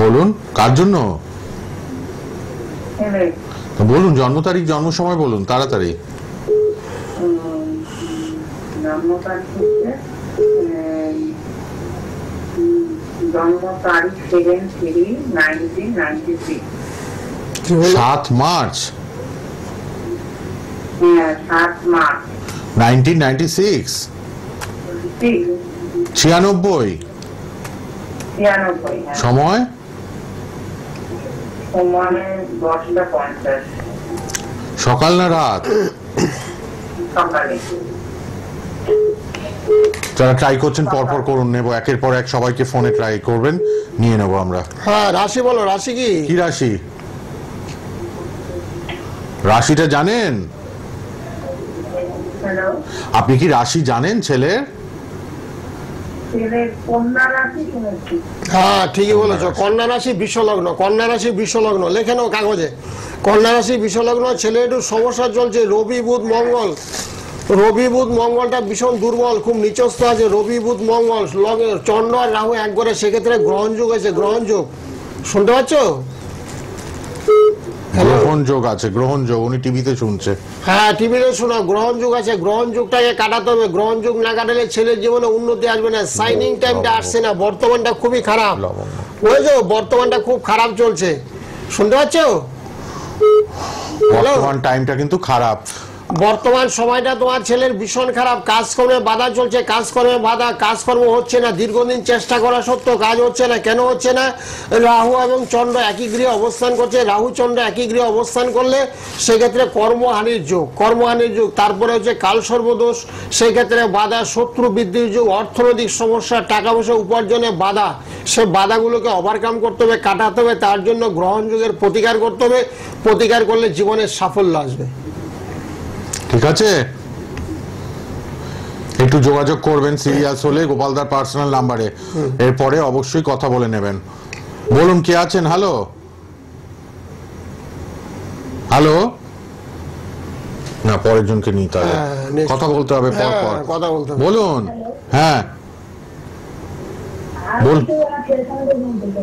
বলুন কার জন্য? তো বলুন জন্ম তারিখ, জন্ম সময় বলুন তাড়াতাড়ি। জন্ম তারিখ হচ্ছে জন্ম তারিখ 7/3/1996। 7 মার্চ, হ্যাঁ 7 মার্চ 1996। 96। সময়? সময় 10টা 50। সকাল না রাত? সকালে। যারা ট্রাই করছেন পরপর করুন, নেব একের পর এক, সবাইকে ফোনে ট্রাই করবেন, নিয়ে নেব আমরা। হ্যাঁ, রাশি বলো, রাশি কি? কি রাশি? রাশিটা জানেন? হ্যালো, আপনি কি রাশি জানেন ছেলের? ছেলের কন্যা রাশি শুনেছি। হ্যাঁ, ঠিকই বলেছো। কন্যা রাশি বিশ্বলগ্ন, কন্যা রাশি বিশ্বলগ্ন, লেখে নাও কাগজে। কন্যা রাশি বিশ্বলগ্ন, ছেলে একটু সমস্যা চলছে। রবি বুধ মঙ্গল, রবি বুধ মঙ্গলটা ভীষণ দুর্বল, খুব নিচস্থ আছে। রবি বুধ মঙ্গল চন্দ্র আর রাহু এক করে, সেক্ষেত্রে গ্রহণ যোগ আছে। গ্রহণ যোগ শুনতে পাচ্ছ? গ্রহণ যোগ আছে, গ্রহণ যোগ, উনি টিভিতে শুনছে। হ্যাঁ, টিভিতে শোনো, গ্রহণ যুগ আছে। গ্রহণ যুগটাকে কাটাতে হবে। গ্রহণ যুগ না কাটালে ছেলের জীবনে উন্নতি আসবে না। সাইনিং টাইমটা আসছে না, বর্তমানটা খুবই খারাপ, বুঝেছো? বর্তমানটা খুব খারাপ চলছে, শুনতে পাচ্ছ? বর্তমান টাইমটা কিন্তু খারাপ। বর্তমান সময়টা তোমার ছেলের ভীষণ খারাপ। কাজকর্মে বাধা চলছে, কাজকর্মে বাধা, কাজকর্ম হচ্ছে না। দীর্ঘদিন চেষ্টা করা সত্ত্বেও কাজ হচ্ছে না। কেন হচ্ছে না? রাহু এবং চন্দ্র একই গৃহে অবস্থান করছে। রাহু চন্দ্র একই গৃহে অবস্থান করলে সেক্ষেত্রে কর্মহানির যোগ, কর্মহানির যোগ। তারপরে হচ্ছে কালসর্পদোষ, সেই ক্ষেত্রে বাধা, শত্রু বৃদ্ধির যোগ, অর্থনৈতিক সমস্যা, টাকা পয়সা উপার্জনে বাধা। সে বাধাগুলোকে ওভারকাম করতে হবে, কাটাতে হবে। তার জন্য গ্রহণ যুগের প্রতিকার করতে হবে। প্রতিকার করলে জীবনের সাফল্য আসবে। ঠিক আছে, একটু যোগাযোগ করবেন সিরিয়াস হলে গোপালদার পার্সোনাল নাম্বারে। এরপরে অবশ্যই কথা বলে নেবেন। বলুন কে আছেন? হ্যালো, হ্যালো, না পরের জনকে নিতে হবে, কথা বলতে হবে পর পর, কথা বলতে হবে। বলুন। হ্যাঁ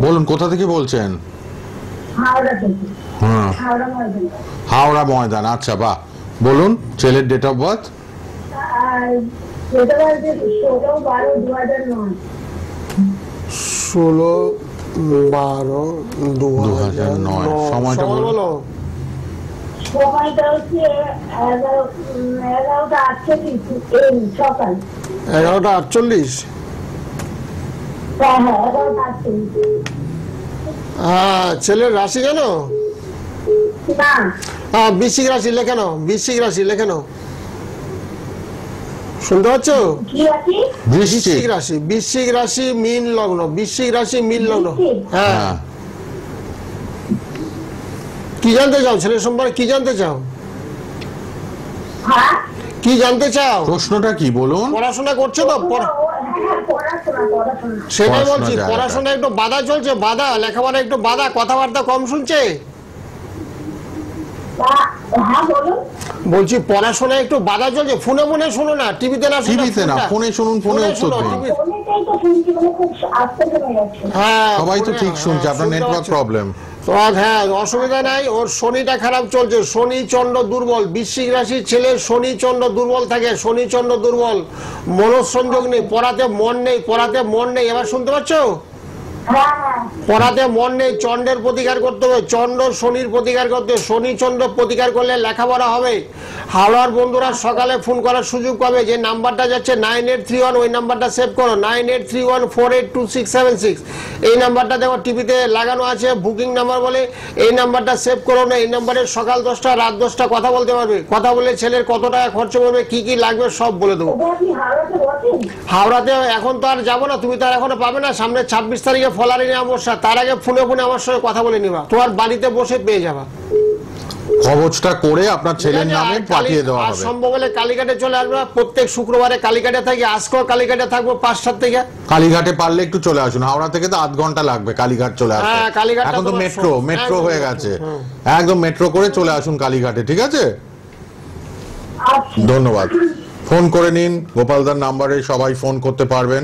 বলুন, কোথা থেকে বলছেন? হ্যাঁ, হাওড়া ময়দান। আচ্ছা, বাহ, বলুন ছেলের ডেট অফ বার্থ। 16/12/2009। সময়টা বলো। সময়টা হচ্ছে 11টা 48 সকাল। 11টা 48। ছেলের রাশি জানো? বৃশ্চিক রাশি লেখে নাও, বৃশ্চিক রাশি লেখে নাও। শুনতে পাচ্ছ? বৃশ্চিক রাশি, বৃশ্চিক রাশি মীন লগ্ন, বৃশ্চিক রাশি মীন লগ্ন। হ্যাঁ, কি জানতে চাও ছেলের সম্পর্কে? কি জানতে চাও? কি জানতে চাও? প্রশ্নটা কি বলুন? পড়াশোনা করছো তো? সেটাই বলছি, পড়াশোনা একটু বাধা চলছে, বাধা, লেখাপড়া একটু বাধা, কথাবার্তা কম শুনছে। বলছি পড়াশোনা একটু বাধা চলছে। ফোনে ফোনে শুনো না, টিভিতে না, টিভিতে না, ফোনে শুনুন, ফোনে উত্তর দিন। হ্যাঁ, সবাই তো ঠিক শুনছে, আপনার নেটওয়ার্ক প্রবলেম। হ্যাঁ, অসুবিধা নাই। ওর শনিটা খারাপ চলছে, শনি চন্দ্র দুর্বল। বৃশ্চিক রাশির ছেলে শনি চন্দ্র দুর্বল থাকে, শনি চন্দ্র দুর্বল, মনোসংযোগ নেই, পড়াতে মন নেই, পড়াতে মন নেই। এবার শুনতে পাচ্ছ? পড়াতে মন নেই, চন্দ্রের প্রতিকার করতে হবে, চন্দ্র শনির প্রতিকার করতে হবে। শনি চন্দ্র প্রতিকার করলে লেখাপড়া হবে। হাওড়ার বন্ধুরা সকালে ফোন করার সুযোগ পাবে। যে নাম্বারটা যাচ্ছে 9831, ওই নাম্বারটা সেভ করো, 9831482676। এই নাম্বারটা দেখো টিভিতে লাগানো আছে, বুকিং নাম্বার বলে। এই নাম্বারটা সেভ করো না, এই নাম্বারে সকাল 10টা রাত 10টা কথা বলতে পারবে। কথা বলে ছেলের কত টাকা খরচ করবে, কি কি লাগবে সব বলে দেবো। হাওড়াতে এখন তো আর যাবো না, তুমি তো আর এখনো পাবে না। সামনে 26 তারিখে ফলারিনী অমাবস্যা, তার আগে ফোনে ফোনে আমার সঙ্গে কথা বলে নিবা, তোমার বাড়িতে বসে পেয়ে যাবা। কবচটা করে আপনার ছেলের নামে পাঠিয়ে দেওয়া হবে। সম্ভব হলে কালীঘাটে চলে আসবে, প্রত্যেক শুক্রবারে কালীঘাটে থাকি। আজকেও কালীঘাটে থাকবো 5টার থেকে। কালীঘাটে পারলে একটু চলে আসুন, হাওড়া থেকে তো আধ ঘন্টা লাগবে কালীঘাট চলে আসতে। এখন তো মেট্রো হয়ে গেছে, একদম মেট্রো করে চলে আসুন কালীঘাটে, ঠিক আছে? ধন্যবাদ। ফোন করে নিন, গোপালদার নাম্বারে সবাই ফোন করতে পারবেন,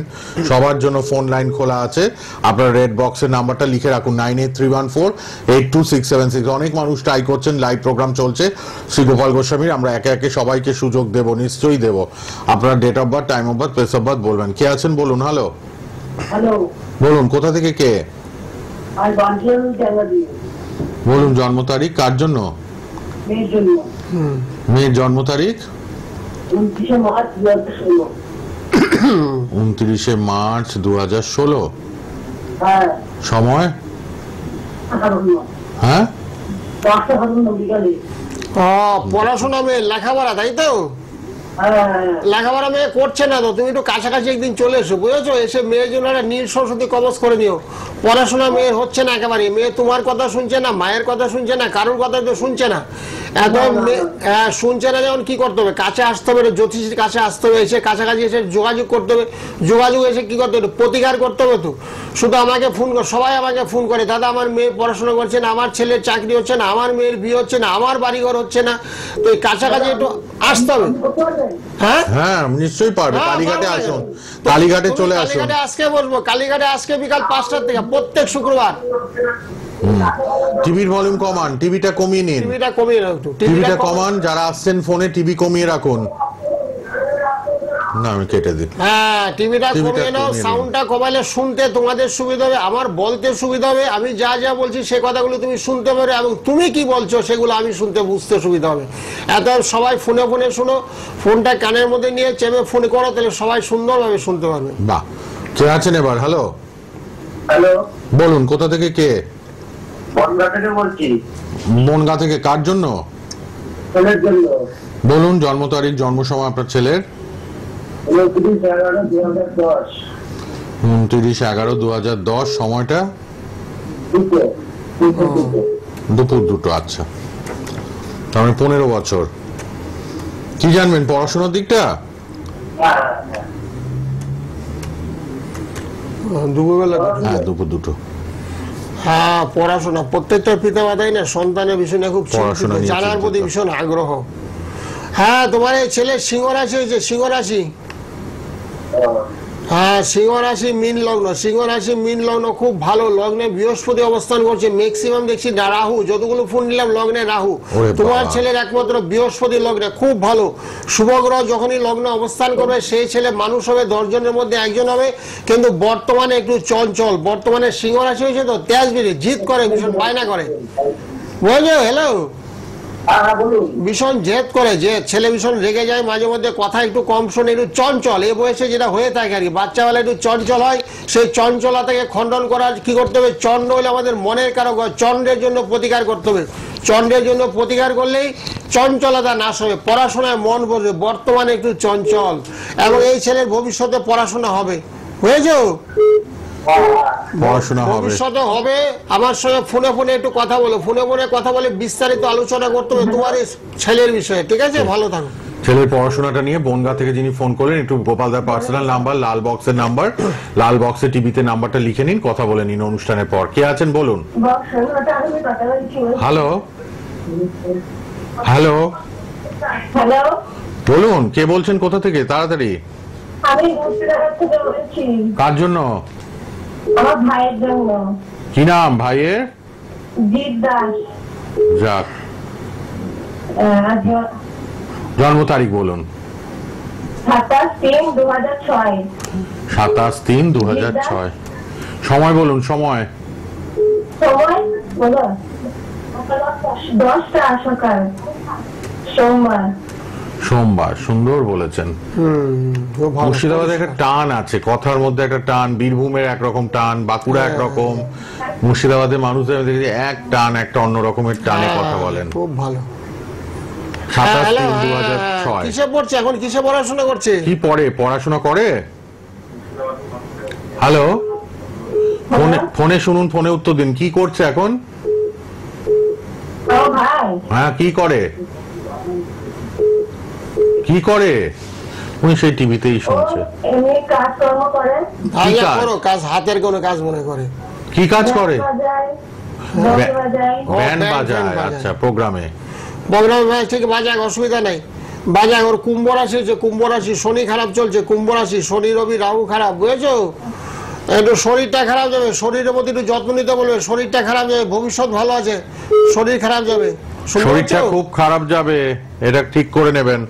সবার জন্য ফোন লাইন খোলা আছে। আপনার রেড বক্সের নাম্বারটা লিখে রাখুন, 9831482676। অনেক মানুষ ট্রাই করছেন, লাইভ প্রোগ্রাম চলছে শ্রী গোপাল গোস্বামীর। আমরা একে একে সবাইকে সুযোগ দেব, নিশ্চয়ই দেব। আপনার date of birth, time of birth, place of birth বলবেন। কে আছেন বলুন? হ্যালো, বলুন কোথা থেকে কে? বলুন জন্ম তারিখ, কার জন্য? মেয়ের জন্ম তারিখ 29 মার্চ 2016। সময়? হ্যাঁ, পড়াশোনা মেয়ে, লেখাপড়া, তাই তো? লেখাপড়া মেয়ে করছে না তো, তুমি একটু কাছাকাছি একদিন চলে এসো, বুঝেছো? এসে মেয়ের জন্য একটা নীল সরস্বতী কবচ করে নিও। পড়াশোনা মেয়ে হচ্ছে না একেবারে। মেয়ে তোমার কথা শুনছে না, মায়ের কথা শুনছে না, কারোর কথা তো শুনছে না। এখন শুনছে না যখন কি করতে হবে? কাছে আসতে হবে, জ্যোতিষীর কাছে আসতে হবে, এসে কাছাকাছি এসে যোগাযোগ করতে হবে। যোগাযোগ এসে কি করতে হবে? প্রতিকার করতে হবে। তো শুধু আমাকে ফোন কর, সবাই আমাকে ফোন করে, দাদা আমার মেয়ে পড়াশোনা করছে না, আমার ছেলের চাকরি হচ্ছে না, আমার মেয়ের বিয়ে হচ্ছে না, আমার বাড়িঘর হচ্ছে না। তো এই কাছাকাছি একটু আসতে হবে। হ্যাঁ হ্যাঁ, নিশ্চয়ই পারবে। কালীঘাটে আসুন, কালীঘাটে চলে আসুন। কালীঘাটে আজকে বসবো, কালীঘাটে আজকে বিকাল 5টার থেকে, প্রত্যেক শুক্রবার। টিভির ভলিউম কমান, টিভিটা কমিয়ে নিন, টিভিটা কমিয়ে নাও একটু, টিভিটা কমান। যারা আসছেন ফোনে, টিভি কমিয়ে রাখুন। না, আমি কেটে দিই। হ্যাঁ, টিভিটা কমিয়ে নাও। সাউন্ডটা কমালে শুনতে তোমাদের সুবিধা হবে, আমার বলতে সুবিধা হবে। আমি যা যা বলছি সে কথাগুলো তুমি শুনতে পারবে, এবং তুমি কি বলছো সেগুলো আমি শুনতে বুঝতে সুবিধা হবে। এত সবাই ফোনে ফোনে শুনো, ফোনটা কানের মধ্যে নিয়ে চেপে ফোন করো, তাহলে সবাই সুন্দরভাবে শুনতে পারবে। বাহ, কে আছেন এবার? হ্যালো, বলুন কোথা থেকে কে? বনগা থেকে বলছি। বনগা থেকে, কার জন্য? বলুন জন্ম তারিখ, জন্ম সময় আপনার ছেলের। 29/11/2010। সময়টা দুপুর 2টো। আচ্ছা, তার মানে 15 বছর। কি জানবেন পড়াশোনার দিকটা? দুপুরবেলা? হ্যাঁ, দুপুর 2টো। হ্যাঁ, পড়াশোনা। প্রত্যেকটা পিতা মাতাই না সন্তানের বিষয়ে খুব পড়াশোনা জানার প্রতি ভীষণ আগ্রহ। হ্যাঁ, তোমার এই ছেলের সিংহ রাশি হয়েছে, সিংহ রাশি। হ্যাঁ, সিংহ রাশি মীন লগ্ন, সিংহ রাশি মীন লগ্ন খুব ভালো। লগ্নে বৃহস্পতি অবস্থান করছে, ম্যাক্সিমাম দেখছি রাহু, যতগুলো ফোন নিলাম লগ্নে রাহু। তোমার ছেলের একমাত্র বৃহস্পতি লগ্নে, খুব ভালো। শুভগ্রহ যখনই লগ্নে অবস্থান করবে সেই ছেলে মানুষ হবে, 10 জনের মধ্যে একজন হবে। কিন্তু বর্তমানে একটু চঞ্চল, বর্তমানে সিংহ রাশি হয়েছে তো তেজ বেরিয়ে জিদ করে, ভীষণ বায়না করে, বুঝলো? হ্যালো, ভীষণ জেদ করে, ছেলে ভীষণ রেগে যায়, মাঝে মধ্যে কথা একটু কম শোনে, একটু চঞ্চল, এই বয়সে যেটা হয়ে থাকে আর কি, বাচ্চাবেলা একটু চঞ্চল হয়। সেই চঞ্চলতাকে খণ্ডন করার কি করতে হবে? চন্ড হলে আমাদের মনের কারক, চন্ডের জন্য প্রতিকার করতে হবে। চন্ডের জন্য প্রতিকার করলেই চঞ্চলতা নাশ হবে, পড়াশোনায় মন বসবে। বর্তমানে একটু চঞ্চল, এবং এই ছেলের ভবিষ্যতে পড়াশোনা হবে, হয়েছে ভবিষ্যতে হবে। আমার সঙ্গে ফোনে ফোনে একটু কথা বলো, ফোনে ফোনে কথা বলে বিস্তারিত আলোচনা করতে হবে তোমার এই ছেলের বিষয়ে, ঠিক আছে? ভালো থাকো। ছেলের পড়াশোনাটা নিয়ে বনগা থেকে যিনি ফোন করলেন, একটু গোপালদার পার্সোনাল নাম্বার, লাল বক্সের নাম্বার, লাল বক্সে টিভিতে নাম্বারটা লিখে নিন, কথা বলে নিন অনুষ্ঠানের পর। কে আছেন বলুন? হ্যালো হ্যালো হ্যালো, বলুন, কে বলছেন, কোথা থেকে? তাড়াতাড়ি। আমি মুর্শিদাবাদ থেকে বলছি। কার জন্য? আমার ভাইয়ের জন্য। কি নাম ভাইয়ের? জিৎ দাস। যাক, জন্ম তারিখ বলুন। 27/3/2006। 27/3/2006। সময় বলুন, সময়। সময় বলো। 10টা সকাল, সোমবার। সোমবার, সুন্দর বলেছেন। মুর্শিদাবাদে একটা টান আছে, কথার মধ্যে একটা টান। বীরভূমের একরকম টান, বাঁকুড়া একরকম, মুর্শিদাবাদের মানুষদের দেখেছি এক টান, একটা অন্য রকমের টানে কথা বলেন। খুব ভালো। 27/3/2006। কিসে পড়ছে এখন? কিসে পড়াশোনা করছে? কি পড়ে? পড়াশোনা করে? হ্যালো, ফোনে শুনুন, ফোনে উত্তর দিন। কি করছে এখন? হ্যাঁ, কি করে? কি করে? উনি সেই টিভিতেই শুনছে। কাজ, হাতের কোনো কাজ মনে করে। কি কাজ করে? ব্যান্ড বাজায়। আচ্ছা, প্রোগ্রামে ঠিক বাজাক, অসুবিধা নেই, বাজাক। ওর কুম্ভ রাশি, কুম্ভ রাশি, শনি খারাপ চলছে, কুম্ভ রাশি, শনি রবি রাহু খারাপ, বুঝেছো? একটু শরীরটা খারাপ যাবে, শরীরের প্রতি একটু যত্ন নিতে বলবে। শরীরটা খারাপ যাবে, ভবিষ্যৎ ভালো আছে, শরীর খারাপ যাবে, শরীরটা খুব খারাপ যাবে, এটা ঠিক করে নেবেন।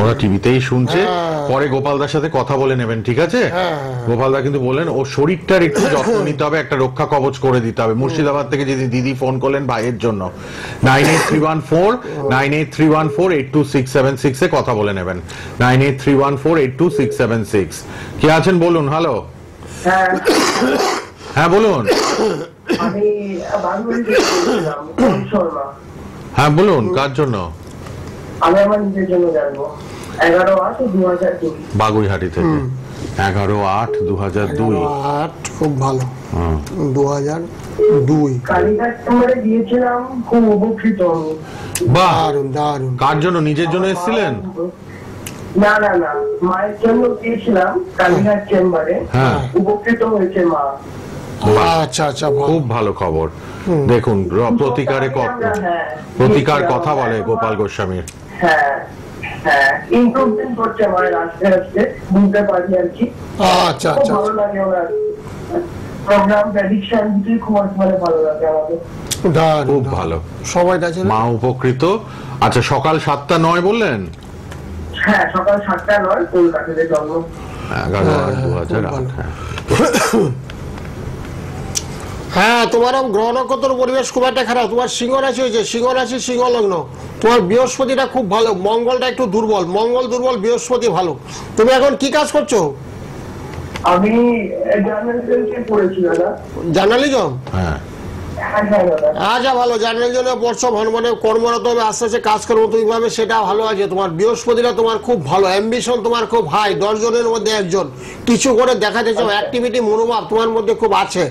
ওরা টিভিতেই শুনছে, পরে গোপালদার সাথে কথা বলে নেবেন, ঠিক আছে? গোপালদা কিন্তু বললেন ও শরীরটার একটু যত্ন নিতে হবে, একটা রক্ষা কবচ করে দিতে হবে। মুর্শিদাবাদ থেকে যদি দিদি ফোন করলেন ভাইয়ের জন্য, 9831482676 এ কথা বলে নেবেন। 9831482676। কে আছেন বলুন? হ্যালো, হ্যাঁ বলুন। হ্যাঁ বলুন, কার জন্য? আমি আমার নিজের জন্য জানবো। 11/8/2002। বাগুইহাটি থেকে। 11/8/2002। খুব ভালো। 2002 কালীঘাট নম্বরে গিয়েছিলাম, খুব উপকৃত। দারুণ দারুণ। কার জন্য? নিজের জন্য এসেছিলেন? না না না, মায়ের জন্য গিয়েছিলাম কালীঘাট চেম্বারে। উপকৃত হয়েছে মা। আচ্ছা আচ্ছা, খুব ভালো খবর। দেখুন, প্রতিকার কথা বলে গোপাল গোস্বামীর। হ্যাঁ হ্যাঁ, ইমপ্রুভমেন্ট করছে মায়ের আস্তে আস্তে, বুঝতে পারি আর কি। আচ্ছা আচ্ছা, ভালো লাগে ওনার প্রোগ্রাম, প্রেডিকশন দুটোই খুব ভালো লাগে আমাদের। খুব ভালো, সবাই মা উপকৃত। আচ্ছা, সকাল 7টা 9 বললেন? হ্যাঁ, সকাল 7টা 9, কলকাতাতে জন্ম। 11/8/2008। হ্যাঁ, তোমার গ্রহ নক্ষত্র পরিবেশ খুব একটা খারাপ। তোমার সিংহ রাশি হয়েছে, সিংহ রাশি, সিংহ লগ্ন। তোমার বৃহস্পতিটা খুব ভালো, মঙ্গলটা একটু দুর্বল, মঙ্গল দুর্বল, বৃহস্পতি ভালো। তুমি এখন কি কাজ করছো? আমি জার্নালিজমে পড়েছি দাদা। জার্নালিজম? হ্যাঁ। আচ্ছা, ভালো। জার্নালিজমে পড়ছো, মানে কর্মরত হবে, আস্তে আস্তে কাজ করবো তুমি ভাবে, সেটা ভালো আছে। তোমার বৃহস্পতিটা তোমার খুব ভালো, অ্যাম্বিশন তোমার খুব হাই, 10 জনের মধ্যে একজন, কিছু করে দেখাতে চাও, অ্যাক্টিভিটি মনোভাব তোমার মধ্যে খুব আছে,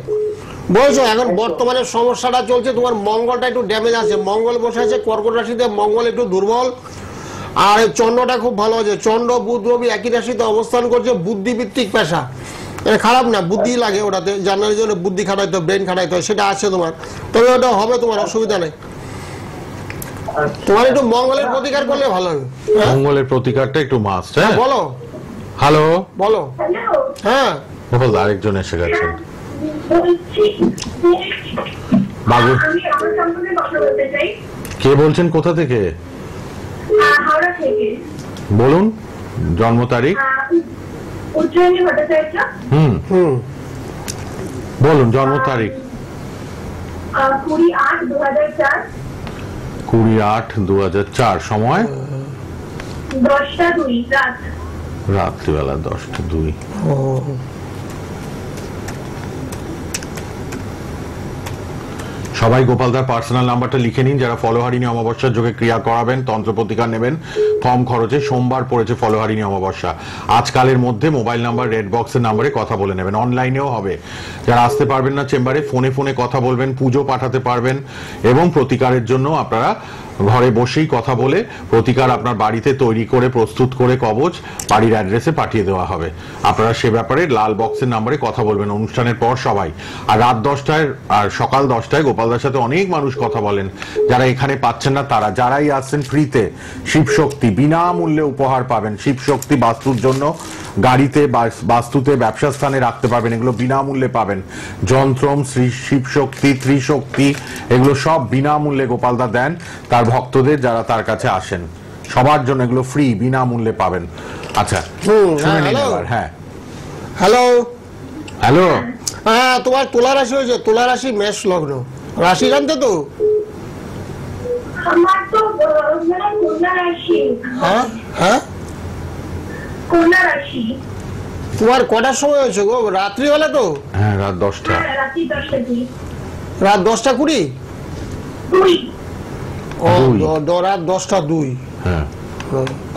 বুঝছো? এখন বর্তমানে সমস্যাটা চলছে, তোমার মঙ্গলটা একটু ড্যামেজ আছে, মঙ্গল বসে আছে কর্কট রাশিতে, মঙ্গল একটু দুর্বল। আর চন্দ্রটা খুব ভালো আছে, চন্দ্র বুধ রবি একই রাশিতে অবস্থান করছে, বুদ্ধিভিত্তিক পেশা, এটা খারাপ না, বুদ্ধি লাগে ওটাতে, জানার জন্য বুদ্ধি খাটাইতে হয়, ব্রেন খাটাইতে হয়, সেটা আছে তোমার, তবে ওটা হবে, তোমার অসুবিধা নেই। তোমার একটু মঙ্গলের প্রতিকার করলে ভালো হবে। মঙ্গলের প্রতিকারটা একটু মাস্ট। হ্যাঁ, বলো। হ্যালো, বলো। হ্যাঁ, আরেকজন এসে গেছেন। বাবু, আমি আমার সম্পর্কে কথা বলতে চাই। কে বলছেন, কোথা থেকে? হাওড়া থেকে। বলুন, জন্ম তারিখ। উজ্জয়িনী ভট্টাচার্য। বলুন জন্ম তারিখ। 20/8/2004। 20/8/2004 সময় 10টা 2 রাত। রাত্রিবেলা 10টা 2। সবাই গোপালদার পার্সোনাল নাম্বারটা লিখে নিন যারা ফলহারিণী অমাবস্যার যোগে ক্রিয়া করাবেন, তন্ত্র প্রতিকার নেবেন কম খরচে। সোমবার পড়েছে ফলহারিণী অমাবস্যা। আজকালের মধ্যে মোবাইল নাম্বার রেড বক্সের নাম্বারে কথা বলে নেবেন। অনলাইনেও হবে, যারা আসতে পারবেন না চেম্বারে ফোনে ফোনে কথা বলবেন, পুজো পাঠাতে পারবেন এবং প্রতিকারের জন্য আপনারা ঘরে বসেই কথা বলে প্রতিকার আপনার বাড়িতে তৈরি করে প্রস্তুত করে কবচ বাড়ির অ্যাড্রেসে পাঠিয়ে দেওয়া হবে। আপনারা সে ব্যাপারে লাল বক্সের নাম্বারে কথা বলবেন অনুষ্ঠানের পর সবাই। আর রাত 10টায় আর সকাল 10টায় গোপালদার সাথে অনেক মানুষ কথা বলেন, যারা এখানে পাচ্ছেন না তারা। যারাই আসছেন ফ্রিতে শিবশক্তি বিনামূল্যে উপহার পাবেন। শিবশক্তি বাস্তুর জন্য গাড়িতে বাস্তুতে ব্যবসা স্থানে রাখতে পারবেন, এগুলো বিনামূল্যে পাবেন। যন্ত্রম শিবশক্তি ত্রিশক্তি এগুলো সব বিনামূল্যে গোপালদা দেন তার ভক্তদের যারা তার কাছে আসেন। সবার জন্য এগুলো ফ্রি বিনামূল্যে পাবেন। আচ্ছা শুনে নিন এবার। হ্যাঁ হ্যালো হ্যালো। হ্যাঁ তোমার তুলা রাশি হয়েছে, তুলা রাশি মেষ লগ্ন। রাশি জানতে তো? আমার তো কন্যা রাশি। হ্যাঁ হ্যাঁ কন্যা রাশি। তোমার কটার সময় হয়েছে গো? রাত্রিবেলা তো? হ্যাঁ রাত 10টা। রাত্রি 10টা 2। রাত 10টা 20? 2। রাত 10টা 2। হ্যাঁ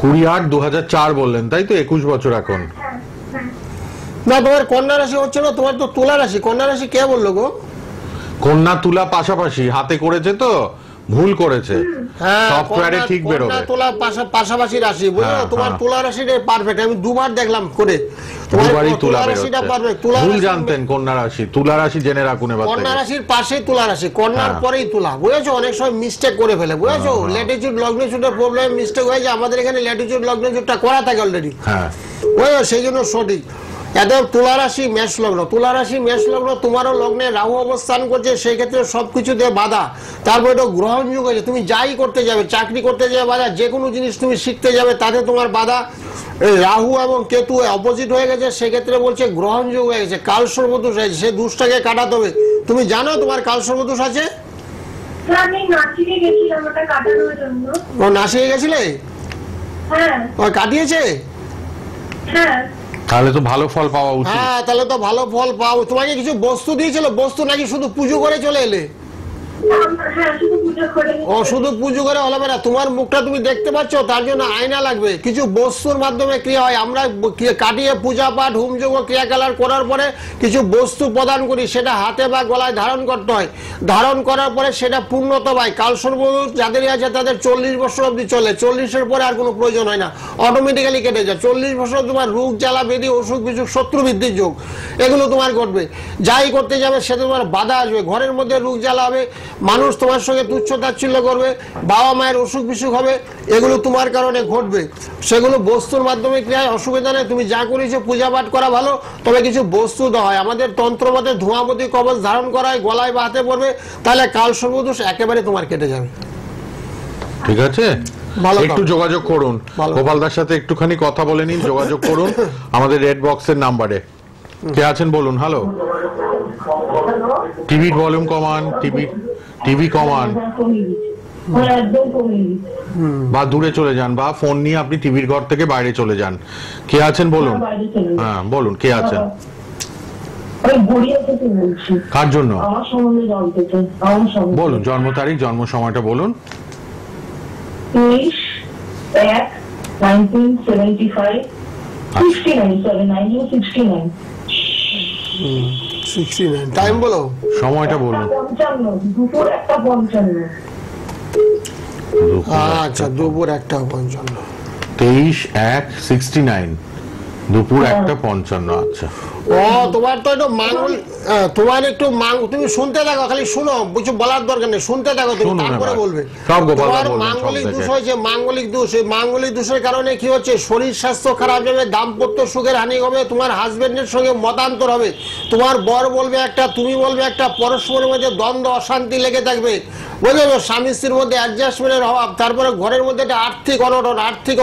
20/8/2004 বললেন তাই তো? 21 বছর এখন। না তোমার কন্যা রাশি হচ্ছে না, তোমার তো তুলা রাশি। কন্যা রাশি কে বললো গো? কন্যা তুলা পাশাপাশি হাতে করেছে তো ভুল করেছে, সফটওয়্যারে ঠিক বেরোবে। তুলা পাশাপাশি রাশি বুঝলো। তোমার তুলা রাশিটা পারফেক্ট, আমি দুবার দেখলাম করে। দুবারই তুলা রাশিটা বেরোচ্ছে। পারফেক্ট। তুলা ভুল রাশি জানতেন কন্যা রাশি, তুলা রাশি জেনে রাখুন এবার থেকে। কন্যা রাশির পাশেই তুলা রাশি, কন্যার পরেই তুলা, বুঝেছো? অনেক সময় মিস্টেক করে ফেলে, বুঝেছো? ল্যাটিটিউড লগ্নিটিউডের প্রবলেম মিস্টেক হয়ে যায়। আমাদের এখানে ল্যাটিটিউড লগ্নিটিউডটা করা থাকে অলরেডি, হ্যাঁ বুঝেছো? সেই জন্য সঠিক। এদের তুলা রাশি মেষ লগ্ন, তুলা রাশি মেষ লগ্ন, তোমারও লগ্নে রাহু অবস্থান করছে, সেই ক্ষেত্রে সবকিছুতে বাধা। তারপরে এটা গ্রহণযোগ হয়েছে, তুমি যাই করতে যাবে, চাকরি করতে যাবে বাধা, যে কোনো জিনিস তুমি শিখতে যাবে তাতে তোমার বাধা। রাহু এবং কেতু অপোজিট হয়ে গেছে, সেক্ষেত্রে বলছে গ্রহণযোগ হয়ে গেছে, কালসর্পদোষ হয়েছে, সেই দোষটাকে কাটাতে হবে। তুমি জানো তোমার কালসর্পদোষ আছে? আমি নাচিয়ে গেছিলাম ওটা কাটানোর জন্য। ও নাসিয়ে গেছিলে? হ্যাঁ। ও কাটিয়েছে? হ্যাঁ। তাহলে তো ভালো ফল পাওয়া উচিত। হ্যাঁ তাহলে তো ভালো ফল পাও। তোমাকে কিছু বস্তু দিয়েছিল? বস্তু নাকি শুধু পুজো করে চলে এলে? হ্যাঁ শুধু পুজো করে। ও শুধু পুজো করে হলো না, তোমার মুখটা তুমি দেখতে পাচ্ছ, তার জন্য আয়না লাগবে। কিছু বস্তুর মাধ্যমে ক্রিয়া হয়। আমরা কাটিয়ে পূজা পাঠ হোমযজ্ঞ ক্রিয়াকলাপ করার পরে কিছু বস্তু প্রদান করি, সেটা হাতে বা গলায় ধারণ করতে হয়। ধারণ করার পরে সেটা পূর্ণত পায়। কালসর্পদোষ যাদের আছে তাদের 40 বছর অবধি চলে, 40-এর পরে আর কোনো প্রয়োজন হয় না, অটোমেটিক্যালি কেটে যায়। 40 বছর তোমার রোগ জ্বালা বেদি অসুখ বিসুখ শত্রু বৃদ্ধির যোগ এগুলো তোমার ঘটবে। যাই করতে যাবে সে তোমার বাধা আসবে, ঘরের মধ্যে রোগ জ্বালা হবে, মানুষ তোমার সঙ্গে তুচ্ছ তাচ্ছিল্য করবে, বাবা মায়ের অসুখ বিসুখ হবে, এগুলো তোমার কারণে ঘটবে। সেগুলো বস্তুর মাধ্যমে ক্রিয়ায় অসুবিধা নেই। তুমি যা করেছো পূজা পাঠ করা ভালো, তবে কিছু বস্তু দেওয়া হয়। আমাদের তন্ত্র মতে ধোঁয়াবতী কবচ ধারণ করা হয়, গলায় বা হাতে পড়বে, তাহলে কালসর্পদোষ একেবারে তোমার কেটে যাবে। ঠিক আছে, একটু যোগাযোগ করুন গোপালদার সাথে, একটুখানি কথা বলে নিন, যোগাযোগ করুন আমাদের রেড বক্সের নাম্বারে। কে আছেন বলুন। হ্যালো, টিভির ভলিউম কমান, টিভি কমান বা দূরে চলে যান, বা ফোন নিয়ে আপনি টিভির ঘর থেকে বাইরে চলে যান। কে আছেন বলুন। হ্যাঁ বলুন, কে আছেন? কার জন্য বলুন? জন্ম তারিখ, জন্ম সময়টা বলুন। 23/1/1975 69 টাইম বলো, সময়টা বলুন। 55 দুপুর 1:55। আচ্ছা দুপুর 1:55। 23/1/69 দুপুর 1:55। আচ্ছা ও তোমার তো একটু মাঙ্গল, তোমার একটু তুমি শুনতে থাকো, খালি শুনো, কিছু বলার দরকার নেই, শুনতে থাকো তুমি, তারপরে বলবে। তোমার মাঙ্গলিক দোষ হয়েছে, মাঙ্গলিক দোষ। এই মাঙ্গলিক দোষের কারণে কি হচ্ছে? শরীর স্বাস্থ্য খারাপ যাবে, দাম্পত্য সুখের হানি হবে, তোমার হাজবেন্ডের সঙ্গে মতান্তর হবে, তোমার বর বলবে একটা, তুমি বলবে একটা, পরস্পরের মধ্যে দ্বন্দ্ব অশান্তি লেগে থাকবে, বুঝলো? স্বামী স্ত্রীর মধ্যে অ্যাডজাস্টমেন্টের অভাব, তারপরে ঘরের মধ্যে একটা আর্থিক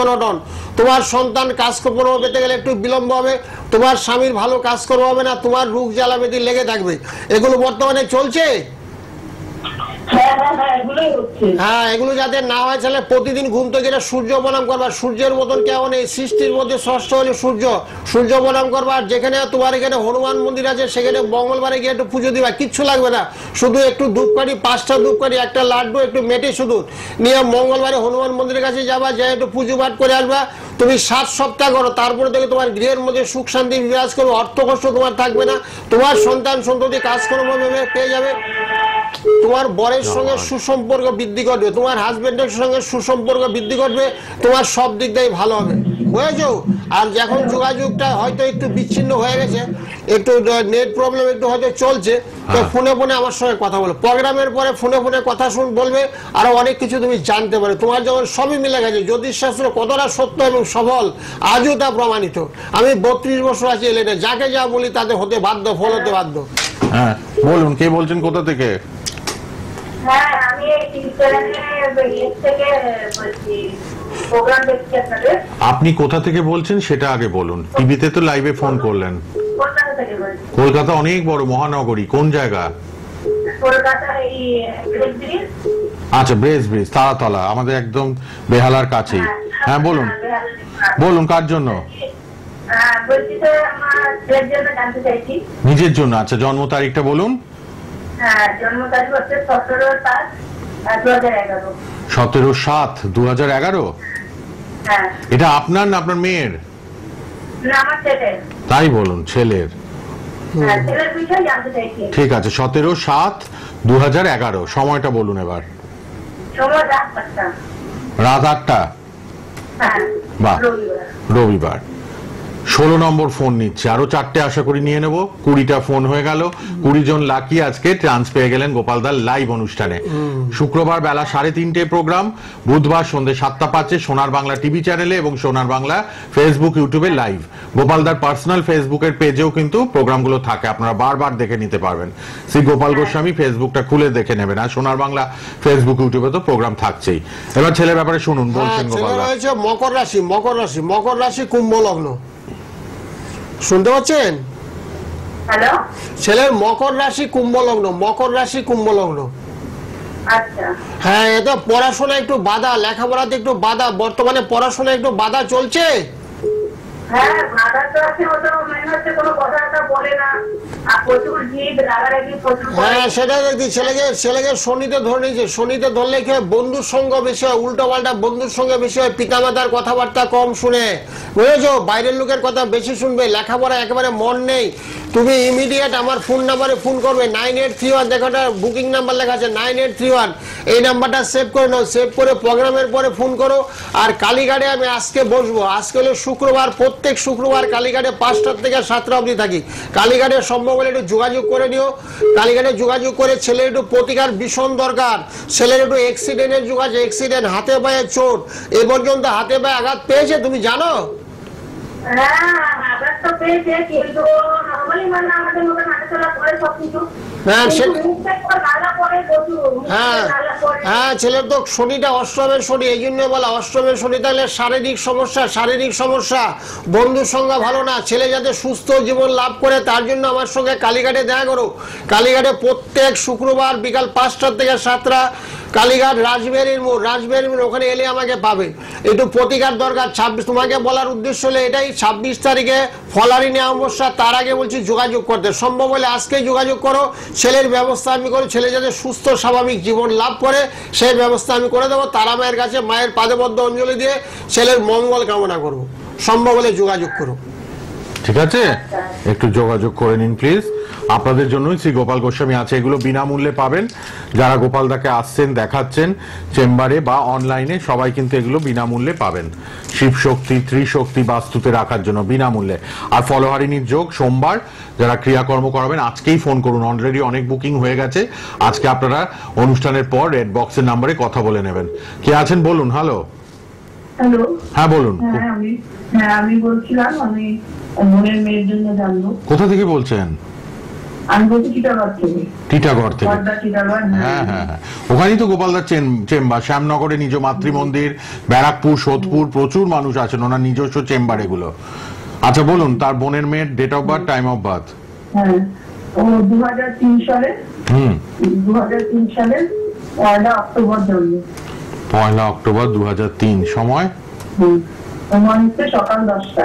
অনটন, তোমার সন্তান কাজকর্ম পেতে গেলে একটু বিলম্ব হবে, তোমার স্বামীর ভালো কাজকর্ম হবে না, তোমার রোগ জ্বালা বেদি লেগে থাকবে। এগুলো বর্তমানে চলছে। হ্যাঁ, এগুলো যাতে না হয় তাহলে প্রতিদিন ঘুম থেকে গেলে সূর্য প্রণাম করবা। সূর্যের মতন কেমন এই সৃষ্টির মধ্যে ষষ্ঠ হলে সূর্য প্রণাম করবা। আর যেখানে তোমার এখানে হনুমান মন্দির আছে সেখানে মঙ্গলবারে গিয়ে একটু পুজো দিবা, কিচ্ছু লাগবে না, শুধু একটু ধূপকাঠি, 5টা ধূপকাঠি, একটা লাড্ডু, একটু মেটে শুধু নিয়ে মঙ্গলবারে হনুমান মন্দিরের কাছে যাবা, যাই একটু পুজো পাঠ করে আসবা। তুমি 7 সপ্তাহ করো, তারপরে দেখে তোমার গৃহের মধ্যে সুখ শান্তি বিরাজ করবে, অর্থ কষ্ট তোমার থাকবে না, তোমার সন্তান সন্ততি কাজকর্ম পেয়ে যাবে, তোমার বরের সঙ্গে সুসম্পর্ক বৃদ্ধি করবে, তোমার হাজবেন্ডের সঙ্গে সুসম্পর্ক বৃদ্ধি করবে, তোমার সব দিক দিয়ে ভালো হবে, বুঝেছো? আর যখন যোগাযোগটা হয়তো একটু বিচ্ছিন্ন হয়ে গেছে, একটু নেট প্রবলেম একটু হয়তো চলছে, তো ফোনে আমার সঙ্গে কথা বলো, প্রোগ্রামের পরে ফোনে কথা বলবে, আরো অনেক কিছু তুমি জানতে পারবে। তোমার যখন সবই মিলে গেছে, জ্যোতিষশাস্ত্র কতটা সত্য এবং সফল আজও তা প্রমাণিত। আমি 32 বছর আছি এলেনে, যাকে যা বলি তাতে হতে বাধ্য, ফল হতে বাধ্য। হ্যাঁ বলুন, কে বলছেন, কোথা থেকে? হ্যাঁ, আমি এই থেকে বলছি, প্রোগ্রাম দেখছি আপনাদের। আপনি কোথা থেকে বলছেন সেটা আগে বলুন। টিভিতে তো লাইভে ফোন করলেন। কলকাতা থেকে বলছি। কলকাতা অনেক বড় মহানগরী, কোন জায়গা? কলকাতা এই ব্রিজ। আচ্ছা, ব্রেস ব্রিজ, তারাতলা, আমাদের একদম বেহালার কাছেই। হ্যাঁ বলুন, বলুন কার জন্য? বলছি যে আমার ছেলের জন্য জানতে চাইছি। নিজের জন্য? আচ্ছা, জন্ম তারিখটা বলুন। হ্যাঁ, জন্ম তারিখ হচ্ছে 17/7/2011। 17/7/2011? হ্যাঁ। এটা আপনার না আপনার মেয়ের? না, আমার ছেলের। তাই বলুন, ছেলের। হ্যাঁ, ছেলের বিষয়ে জানতে চাইছি। ঠিক আছে, 17/7/2011। সময়টা বলুন এবার। সময় রাত 8টা। রাত 8টা? হ্যাঁ, বাহ, রবিবার। রবিবার। 16 নম্বর ফোন নিচ্ছে, আরো 4টে আশা করি নিয়ে নেব। 20টা ফোন হয়ে গেল। 20 জন লাকি আজকে চান্স পেয়ে গেলেন গোপালদার লাইভ অনুষ্ঠানে। শুক্রবার বেলা 3:30 প্রোগ্রাম, বুধবার সন্ধ্যে 7:05 সোনার বাংলা টিভি চ্যানেলে এবং সোনার বাংলা ফেসবুক, ইউটিউবে লাইভ। গোপালদার পার্সোনাল ফেসবুকের পেজেও কিন্তু প্রোগ্রামগুলো থাকে, আপনারা বারবার দেখে নিতে পারবেন। শ্রী গোপাল গোস্বামী ফেসবুকটা খুলে দেখে নেবেন, আর সোনার বাংলা ফেসবুক, ইউটিউবে তো প্রোগ্রাম থাকছেই। এবার ছেলের ব্যাপারে শুনুন, বলছেন গোপালদা। মকর রাশি, কুম্ভ লগ্ন। শুনতে পাচ্ছেন? হ্যালো। ছেলের মকর রাশি কুম্ভ লগ্ন। আচ্ছা। হ্যাঁ, এটা পড়াশোনা একটু বাধা, লেখাপড়াতে একটু বাধা, বর্তমানে পড়াশোনা একটু বাধা চলছে। হ্যাঁ, বাধা তো আছে, ওটা মনে হচ্ছে কোনো কথাটা বলে না, আর প্রচুর জিদ, রাগারাগি প্রচুর। হ্যাঁ, সেটা দেখি ছেলেকে শনিতে ধরে নিয়েছে। শনিতে ধরলে কি বন্ধুর সঙ্গ বেশি হয়, উল্টো পাল্টা বন্ধুর সঙ্গে বেশি হয়, পিতামাতার কথাবার্তা কম শুনে, বুঝেছো? বাইরের লোকের কথা বেশি শুনবে, লেখাপড়া একেবারে মন নেই। তুমি ইমিডিয়েট আমার ফোন নাম্বারে ফোন করবে, 9831, দেখো বুকিং নাম্বার লেখা আছে 9831, এই নাম্বারটা সেভ করে নাও। সেভ করে প্রোগ্রামের পরে ফোন করো। আর কালীঘাটে আমি আজকে বসবো, আজকে হলো শুক্রবার, প্রত্যেক শুক্রবার কালীঘাটে 5টা থেকে 7টা অবধি থাকি। কালীঘাটে সম্ভব হলে একটু যোগাযোগ করে নিও। কালীঘাটে যোগাযোগ করে, ছেলের একটু প্রতিকার ভীষণ দরকার। ছেলের একটু অ্যাক্সিডেন্টের যুগ আছে, অ্যাক্সিডেন্ট, হাতে পায়ে চোট, এ পর্যন্ত হাতে পায়ে আঘাত পেয়েছে, তুমি জানো? হ্যাঁ, আঘাত তো পেয়েছে, কিন্তু নরমালি মানে আমাদের মতো হাঁটাচলা করে সবকিছু। হ্যাঁ, ছেলের তো শনিটা অষ্টমের শনি, এই জন্য বলা অষ্টমের শনি থাকলে শারীরিক সমস্যা, বন্ধুর সঙ্গে ভালো না। ছেলে যাতে সুস্থ জীবন লাভ করে তার জন্য আমার সঙ্গে কালীঘাটে দেখা করো। কালীঘাটে প্রত্যেক শুক্রবার বিকাল 5টা থেকে 7টা, কালীঘাট রাজবিহারীর মোড়, ওখানে এলে আমাকে পাবে। একটু প্রতিকার দরকার। 26, তোমাকে বলার উদ্দেশ্য হলো এটাই, 26 তারিখে ফলারিনী অমাবস্যা, তার আগে বলছি যোগাযোগ করতে। সম্ভব হলে আজকেই যোগাযোগ করো, ছেলের ব্যবস্থা আমি করি। ছেলে যাতে সুস্থ স্বাভাবিক জীবন লাভ করে সেই ব্যবস্থা আমি করে দেবো। তারা মায়ের কাছে মায়ের পাদবদ্ধ অঞ্জলি দিয়ে ছেলের মঙ্গল কামনা করবো। সম্ভব হলে যোগাযোগ করো। ঠিক আছে, একটু যোগাযোগ করে নিন প্লিজ। আপনাদের জন্যই শ্রী গোপাল গোস্বামী আছে, এগুলো বিনামূল্যে পাবেন। যারা গোপালদাকে আসছেন, দেখাচ্ছেন চেম্বারে বা অনলাইনে, সবাই কিন্তু এগুলো বিনামূল্যে পাবেন। শিব শক্তি, ত্রিশক্তি বাস্তুতে রাখার জন্য বিনামূল্যে। আর ফলহারিণীর যোগ সোমবার, যারা ক্রিয়াকর্ম করাবেন আজকেই ফোন করুন। অলরেডি অনেক বুকিং হয়ে গেছে। আজকে আপনারা অনুষ্ঠানের পর রেড বক্সের নাম্বারে কথা বলে নেবেন। কে আছেন বলুন। হ্যালো। হ্যাঁ বলুন। আমি বলছিলাম, আমি বোনের মেয়ের জন্য জানবো। কোথা থেকে বলছেন? আমি বলছি টিটাগড় থেকে। হ্যাঁ, ওখানেই তো গোপালদার চেম্বার। শ্যামনগরে নিজ মাতৃমন্দির, ব্যারাকপুর, সোদপুর, প্রচুর মানুষ আছেন, ওনার নিজস্ব চেম্বার এগুলো। আচ্ছা বলুন, তার বোনের মেয়ের date of birth, time of birth. হ্যাঁ, ও 2003 সালে অক্টোবর জন্ম। 1 অক্টোবর 2003। সময়? সময় হচ্ছে সকাল 10টা।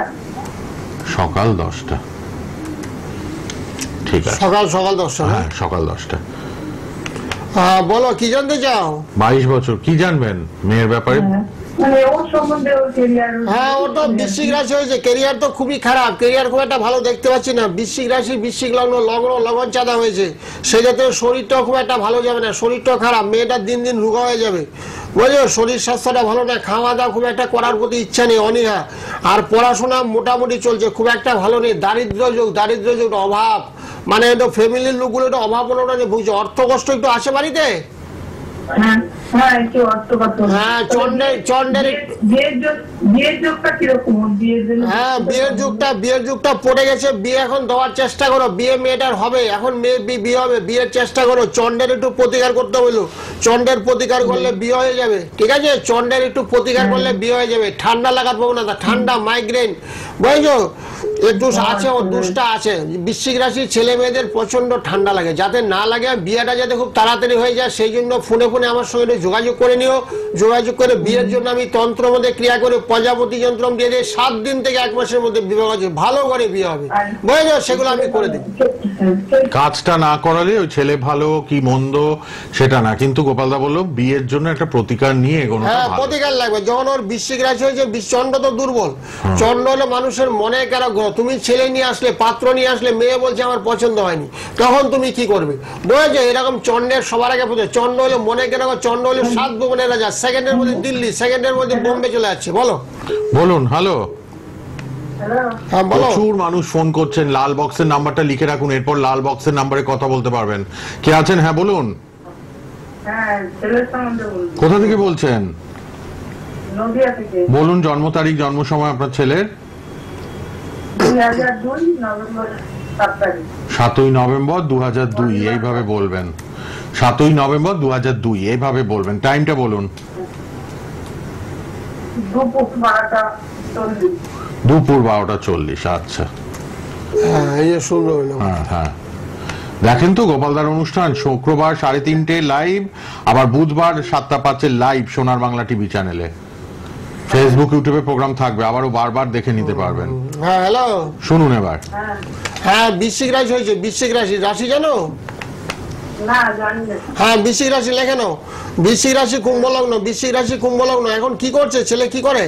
সকাল 10টা, ঠিক আছে। সকাল 10টা। হ্যাঁ, সকাল 10টা। বলো কি জানতে চাও? 22 বছর, কি জানবেন মেয়ের ব্যাপারে? মানে ওর সম্বন্ধে, ওর ক্যারিয়ার। হ্যাঁ, ওর তো বৃশ্চিক রাশি হয়েছে, ক্যারিয়ার তো খুবই খারাপ, ক্যারিয়ার খুব একটা ভালো দেখতে পাচ্ছি না। বৃশ্চিক রাশি, বৃশ্চিক লগ্ন, লগন চাঁদা হয়েছে, সেক্ষেত্রে শরীরটাও খুব একটা ভালো যাবে না, শরীরটাও খারাপ, মেয়েটার দিন দিন রোগা হয়ে যাবে, বুঝলো? শরীর স্বাস্থ্যটা ভালো না, খাওয়া দাওয়া খুব একটা করার প্রতি ইচ্ছা নেই, অনীহা। আর পড়াশোনা মোটামুটি চলছে, খুব একটা ভালো নেই, দারিদ্র যোগ, অভাব, মানে একটু ফ্যামিলির লোকগুলো একটু অভাব অনটনে ভুগছে। অর্থ কষ্ট একটু আসে বাড়িতে? হ্যাঁ, একটু অর্থ কষ্ট। হ্যাঁ, চন্ডের বিয়ের যোগটা কিরকম? হ্যাঁ, বিয়ের যুগটা পড়ে গেছে, বিয়ে এখন দেওয়ার চেষ্টা করো, বিয়ে মেয়েটার হবে, এখন মেয়ে বিয়ে হবে, বিয়ের চেষ্টা করো। চন্ডের একটু প্রতিকার করতে বললো, চন্ডের প্রতিকার করলে বিয়ে হয়ে যাবে, ঠিক আছে? চন্ডের একটু প্রতিকার করলে বিয়ে হয়ে যাবে। ঠান্ডা লাগার পাবো না, ঠান্ডা, মাইগ্রেন, বুঝছো? একটু আছে, ও দুষ্টা আছে। বৃশ্চিক রাশির ছেলে মেয়েদের প্রচন্ড ঠান্ডা লাগে, যাতে না লাগে, বিয়েটা যাতে খুব তাড়াতাড়ি হয়ে যায়, সেই জন্য ফোনে আমার সঙ্গে যোগাযোগ করে নিও। যোগাযোগ করে বিয়ের জন্য আমি তন্ত্র মধ্যে ক্রিয়া করে প্রজাপতি যন্ত্র দিয়ে দিয়ে 7 দিন থেকে 1 মাসের মধ্যে বিবাহ আছে, ভালো করে বিয়ে হবে, বুঝলো? সেগুলো আমি করে দিই। কাজটা না করালে ওই ছেলে ভালো কি মন্দ সেটা না, কিন্তু গোপালদা বললো বিয়ের জন্য একটা প্রতিকার নিয়ে এগোনো। হ্যাঁ, প্রতিকার লাগবে। যখন ওর বৃশ্চিক রাশি হয়েছে, চন্দ্র তো দুর্বল, চন্দ্র হলো মানুষের মনে কারো গ্রহ। তুমি ছেলে নিয়ে আসলে, পাত্র নিয়ে আসলে, মেয়ে বলছে আমার পছন্দ হয়নি, তখন তুমি কি করবে, বুঝেছো? এরকম চন্দ্রের সবার আগে চন্দ্র হলো মনে কেন, চন্দ্র হলো 7 ভুবনের রাজা, সেকেন্ডের মধ্যে দিল্লি, সেকেন্ডের মধ্যে বোম্বে চলে যাচ্ছে। বলো, বলুন। হ্যালো, হ্যাঁ বলো। প্রচুর মানুষ ফোন করছেন, লাল বক্সের নাম্বারটা লিখে রাখুন, এরপর লাল বক্সের নাম্বারে কথা বলতে পারবেন। কে আছেন? হ্যাঁ বলুন। কোথা থেকে বলছেন? নদিয়া থেকে। বলুন জন্ম তারিখ, জন্ম সময় আপনার ছেলের। 2002 নভেম্বর 7 তারিখ। 7ই নভেম্বর 2002, এইভাবে বলবেন। 7ই নভেম্বর 2002, এইভাবে বলবেন। টাইমটা বলুন। দুপুর 12:40। আচ্ছা, হ্যাঁ। দেখেন তো গোপালদার অনুষ্ঠান শুক্রবার 3:30 লাইভ, আবার বুধবার 7:05 লাইভ সোনার বাংলা টিভি চ্যানেলে। ফেসবুক, ইউটিউবে প্রোগ্রাম থাকবে, আবারও বারবার দেখে নিতে পারবেন। হ্যাঁ, হ্যালো, শুনুন এবার। হ্যাঁ, বৃশ্চিক রাশি হয়েছে, বৃশ্চিক রাশি জানো? না, জানি না। হ্যাঁ, বৃশ্চিক রাশি লেখে নাও। বৃশ্চিক রাশি কুম্ভ লগ্ন, বৃশ্চিক রাশি কুম্ভ লগ্ন। এখন কি করছে ছেলে, কি করে?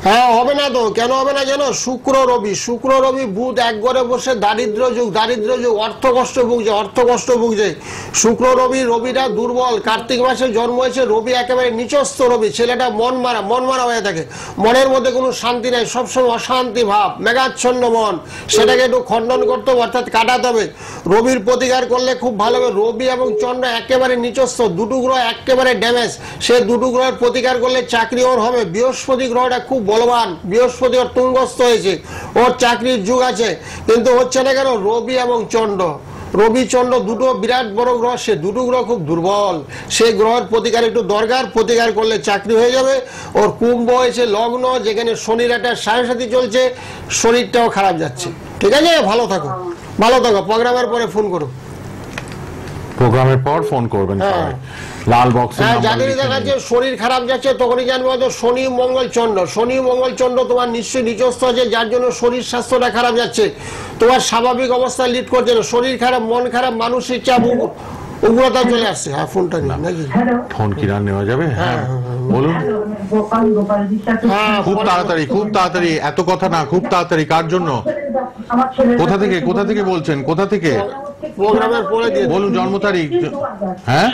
হ্যাঁ, হবে না তো, কেন হবে না জানো? শুক্র রবি বুধ এক ঘরে বসে দারিদ্র যুগ, অর্থ কষ্ট ভুগছে। শুক্র রবিটা দুর্বল, কার্তিক মাসে জন্ম হয়েছে, রবি একেবারে নিচস্থ রবি, ছেলেটা মন মারা হয়ে থাকে, মনের মধ্যে কোনো শান্তি নাই, সবসময় অশান্তি ভাব, মেঘাচ্ছন্ন মন, সেটাকে একটু খণ্ডন করতে হবে, অর্থাৎ কাটাতে হবে। রবির প্রতিকার করলে খুব ভালো হবে। রবি এবং চন্দ্র একেবারে নিচস্থ, দুটো গ্রহ একেবারে ড্যামেজ, সে দুটো গ্রহের প্রতিকার করলে চাকরি ওর হবে। বৃহস্পতি গ্রহটা খুব বলবান, বৃহস্পতি ওর তুঙ্গস্থ হয়েছে, ওর চাকরির যুগ আছে, কিন্তু হচ্ছে না কেন? রবি এবং চন্দ্র, রবি চন্দ্র দুটো বিরাট বড় গ্রহ, সে দুটো গ্রহ খুব দুর্বল, সেই গ্রহের প্রতিকার একটু দরকার, প্রতিকার করলে চাকরি হয়ে যাবে। ওর কুম্ভ হয়েছে লগ্ন, যেখানে শনির একটা সাড়ে চলছে, শরীরটাও খারাপ যাচ্ছে, ঠিক আছে? ভালো থাকো। প্রোগ্রামের পরে ফোন করো। প্রোগ্রামের পর ফোন করবেন। লাল বক্সে যাদের দেখা যাচ্ছে শরীর খারাপ যাচ্ছে, তখনই জানবো হয়তো শনি মঙ্গল চন্দ্র তোমার নিশ্চয়ই নিচস্থ আছে, যার জন্য শরীর স্বাস্থ্যটা খারাপ যাচ্ছে, তোমার স্বাভাবিক অবস্থা লিড করছে না, শরীর খারাপ, মন খারাপ, মানসিক চাপ, উগ্রতা চলে আসছে। হ্যাঁ, ফোনটা নিন নাকি? ফোন কি না নেওয়া যাবে? হ্যাঁ বলুন। খুব তাড়াতাড়ি, এত কথা না, খুব তাড়াতাড়ি। কার জন্য? কোথা থেকে বলছেন? কোথা থেকে? প্রোগ্রামের পরে দিয়ে বলুন জন্ম তারিখ। হ্যাঁ,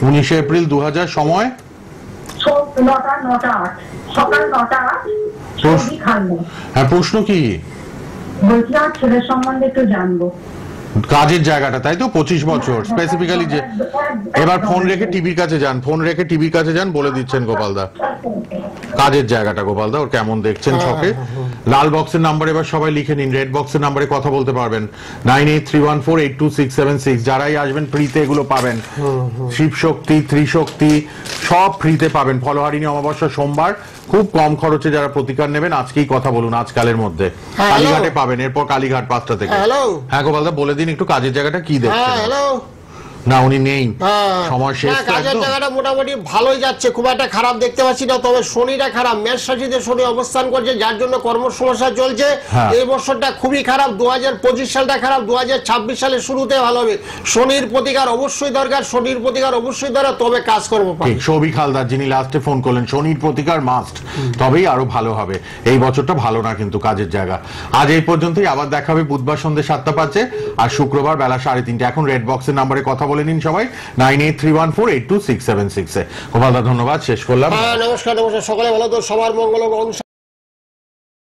19 এপ্রিল 2000। সময়? হ্যাঁ, প্রশ্ন কি? বলছিলাম ছেলের সম্বন্ধে একটু জানবো। কাজের জায়গাটা, তাই তো? 25 বছর স্পেসিফিক্যালি। যে এবার ফোন রেখে টিভির কাছে যান, বলে দিচ্ছেন গোপালদা কাজের জায়গাটা। গোপালদা ওর কেমন দেখছেন ছকে, লাল বক্সের নাম্বার এবার সবাই লিখে নিন, রেড বক্সের নাম্বারে কথা বলতে পারবেন 9831482676। যারাই আসবেন ফ্রিতে এগুলো পাবেন, শিব শক্তি, ত্রিশক্তি সব ফ্রিতে পাবেন। ফলহারিণী অমাবস্যা সোমবার, খুব কম খরচে যারা প্রতিকার নেবেন আজকেই কথা বলুন, আজকালের মধ্যে কালীঘাটে পাবেন, এরপর কালীঘাট 5টা থেকে। হ্যালো হ্যাঁ গোপালদা বলে দিন একটু কাজের জায়গাটা কি দেখছেন। হ্যালো না উনি নেই, সময় শেষ। কাজের জায়গাটা মোটামুটি ভালোই যাচ্ছে, খুব একটা খারাপ দেখতে পাচ্ছি না। তবে শনিটা খারাপ, মেষ রাশিতে শনি অবস্থান করছে, যার জন্য কর্মসমস্যা চলছে। এই বছরটা খুবই খারাপ, 2025 সালটা খারাপ, 2026 সালের শুরুতে ভালো হবে। শনির প্রতিকার অবশ্যই দরকার, শনির প্রতিকার অবশ্যই দরকার, তবে কাজকর্ম পাবে। সৌভিক হালদার যিনি লাস্টে ফোন করলেন, শনির প্রতিকার মাস্ট, তবেই আরো ভালো হবে। এই বছরটা ভালো না কিন্তু কাজের জায়গা। আজ এই পর্যন্তই, আবার দেখা হবে বুধবার সন্ধ্যে 7:05 আর শুক্রবার বেলা 3:30। এখন রেড বক্সের নাম্বারে কথা বলে নিন সবাই 9831482676 এ। গোপালদা ধন্যবাদ, শেষ করলাম। নমস্কার নমস্কার, সকলে ভালো তো, সবার মঙ্গল।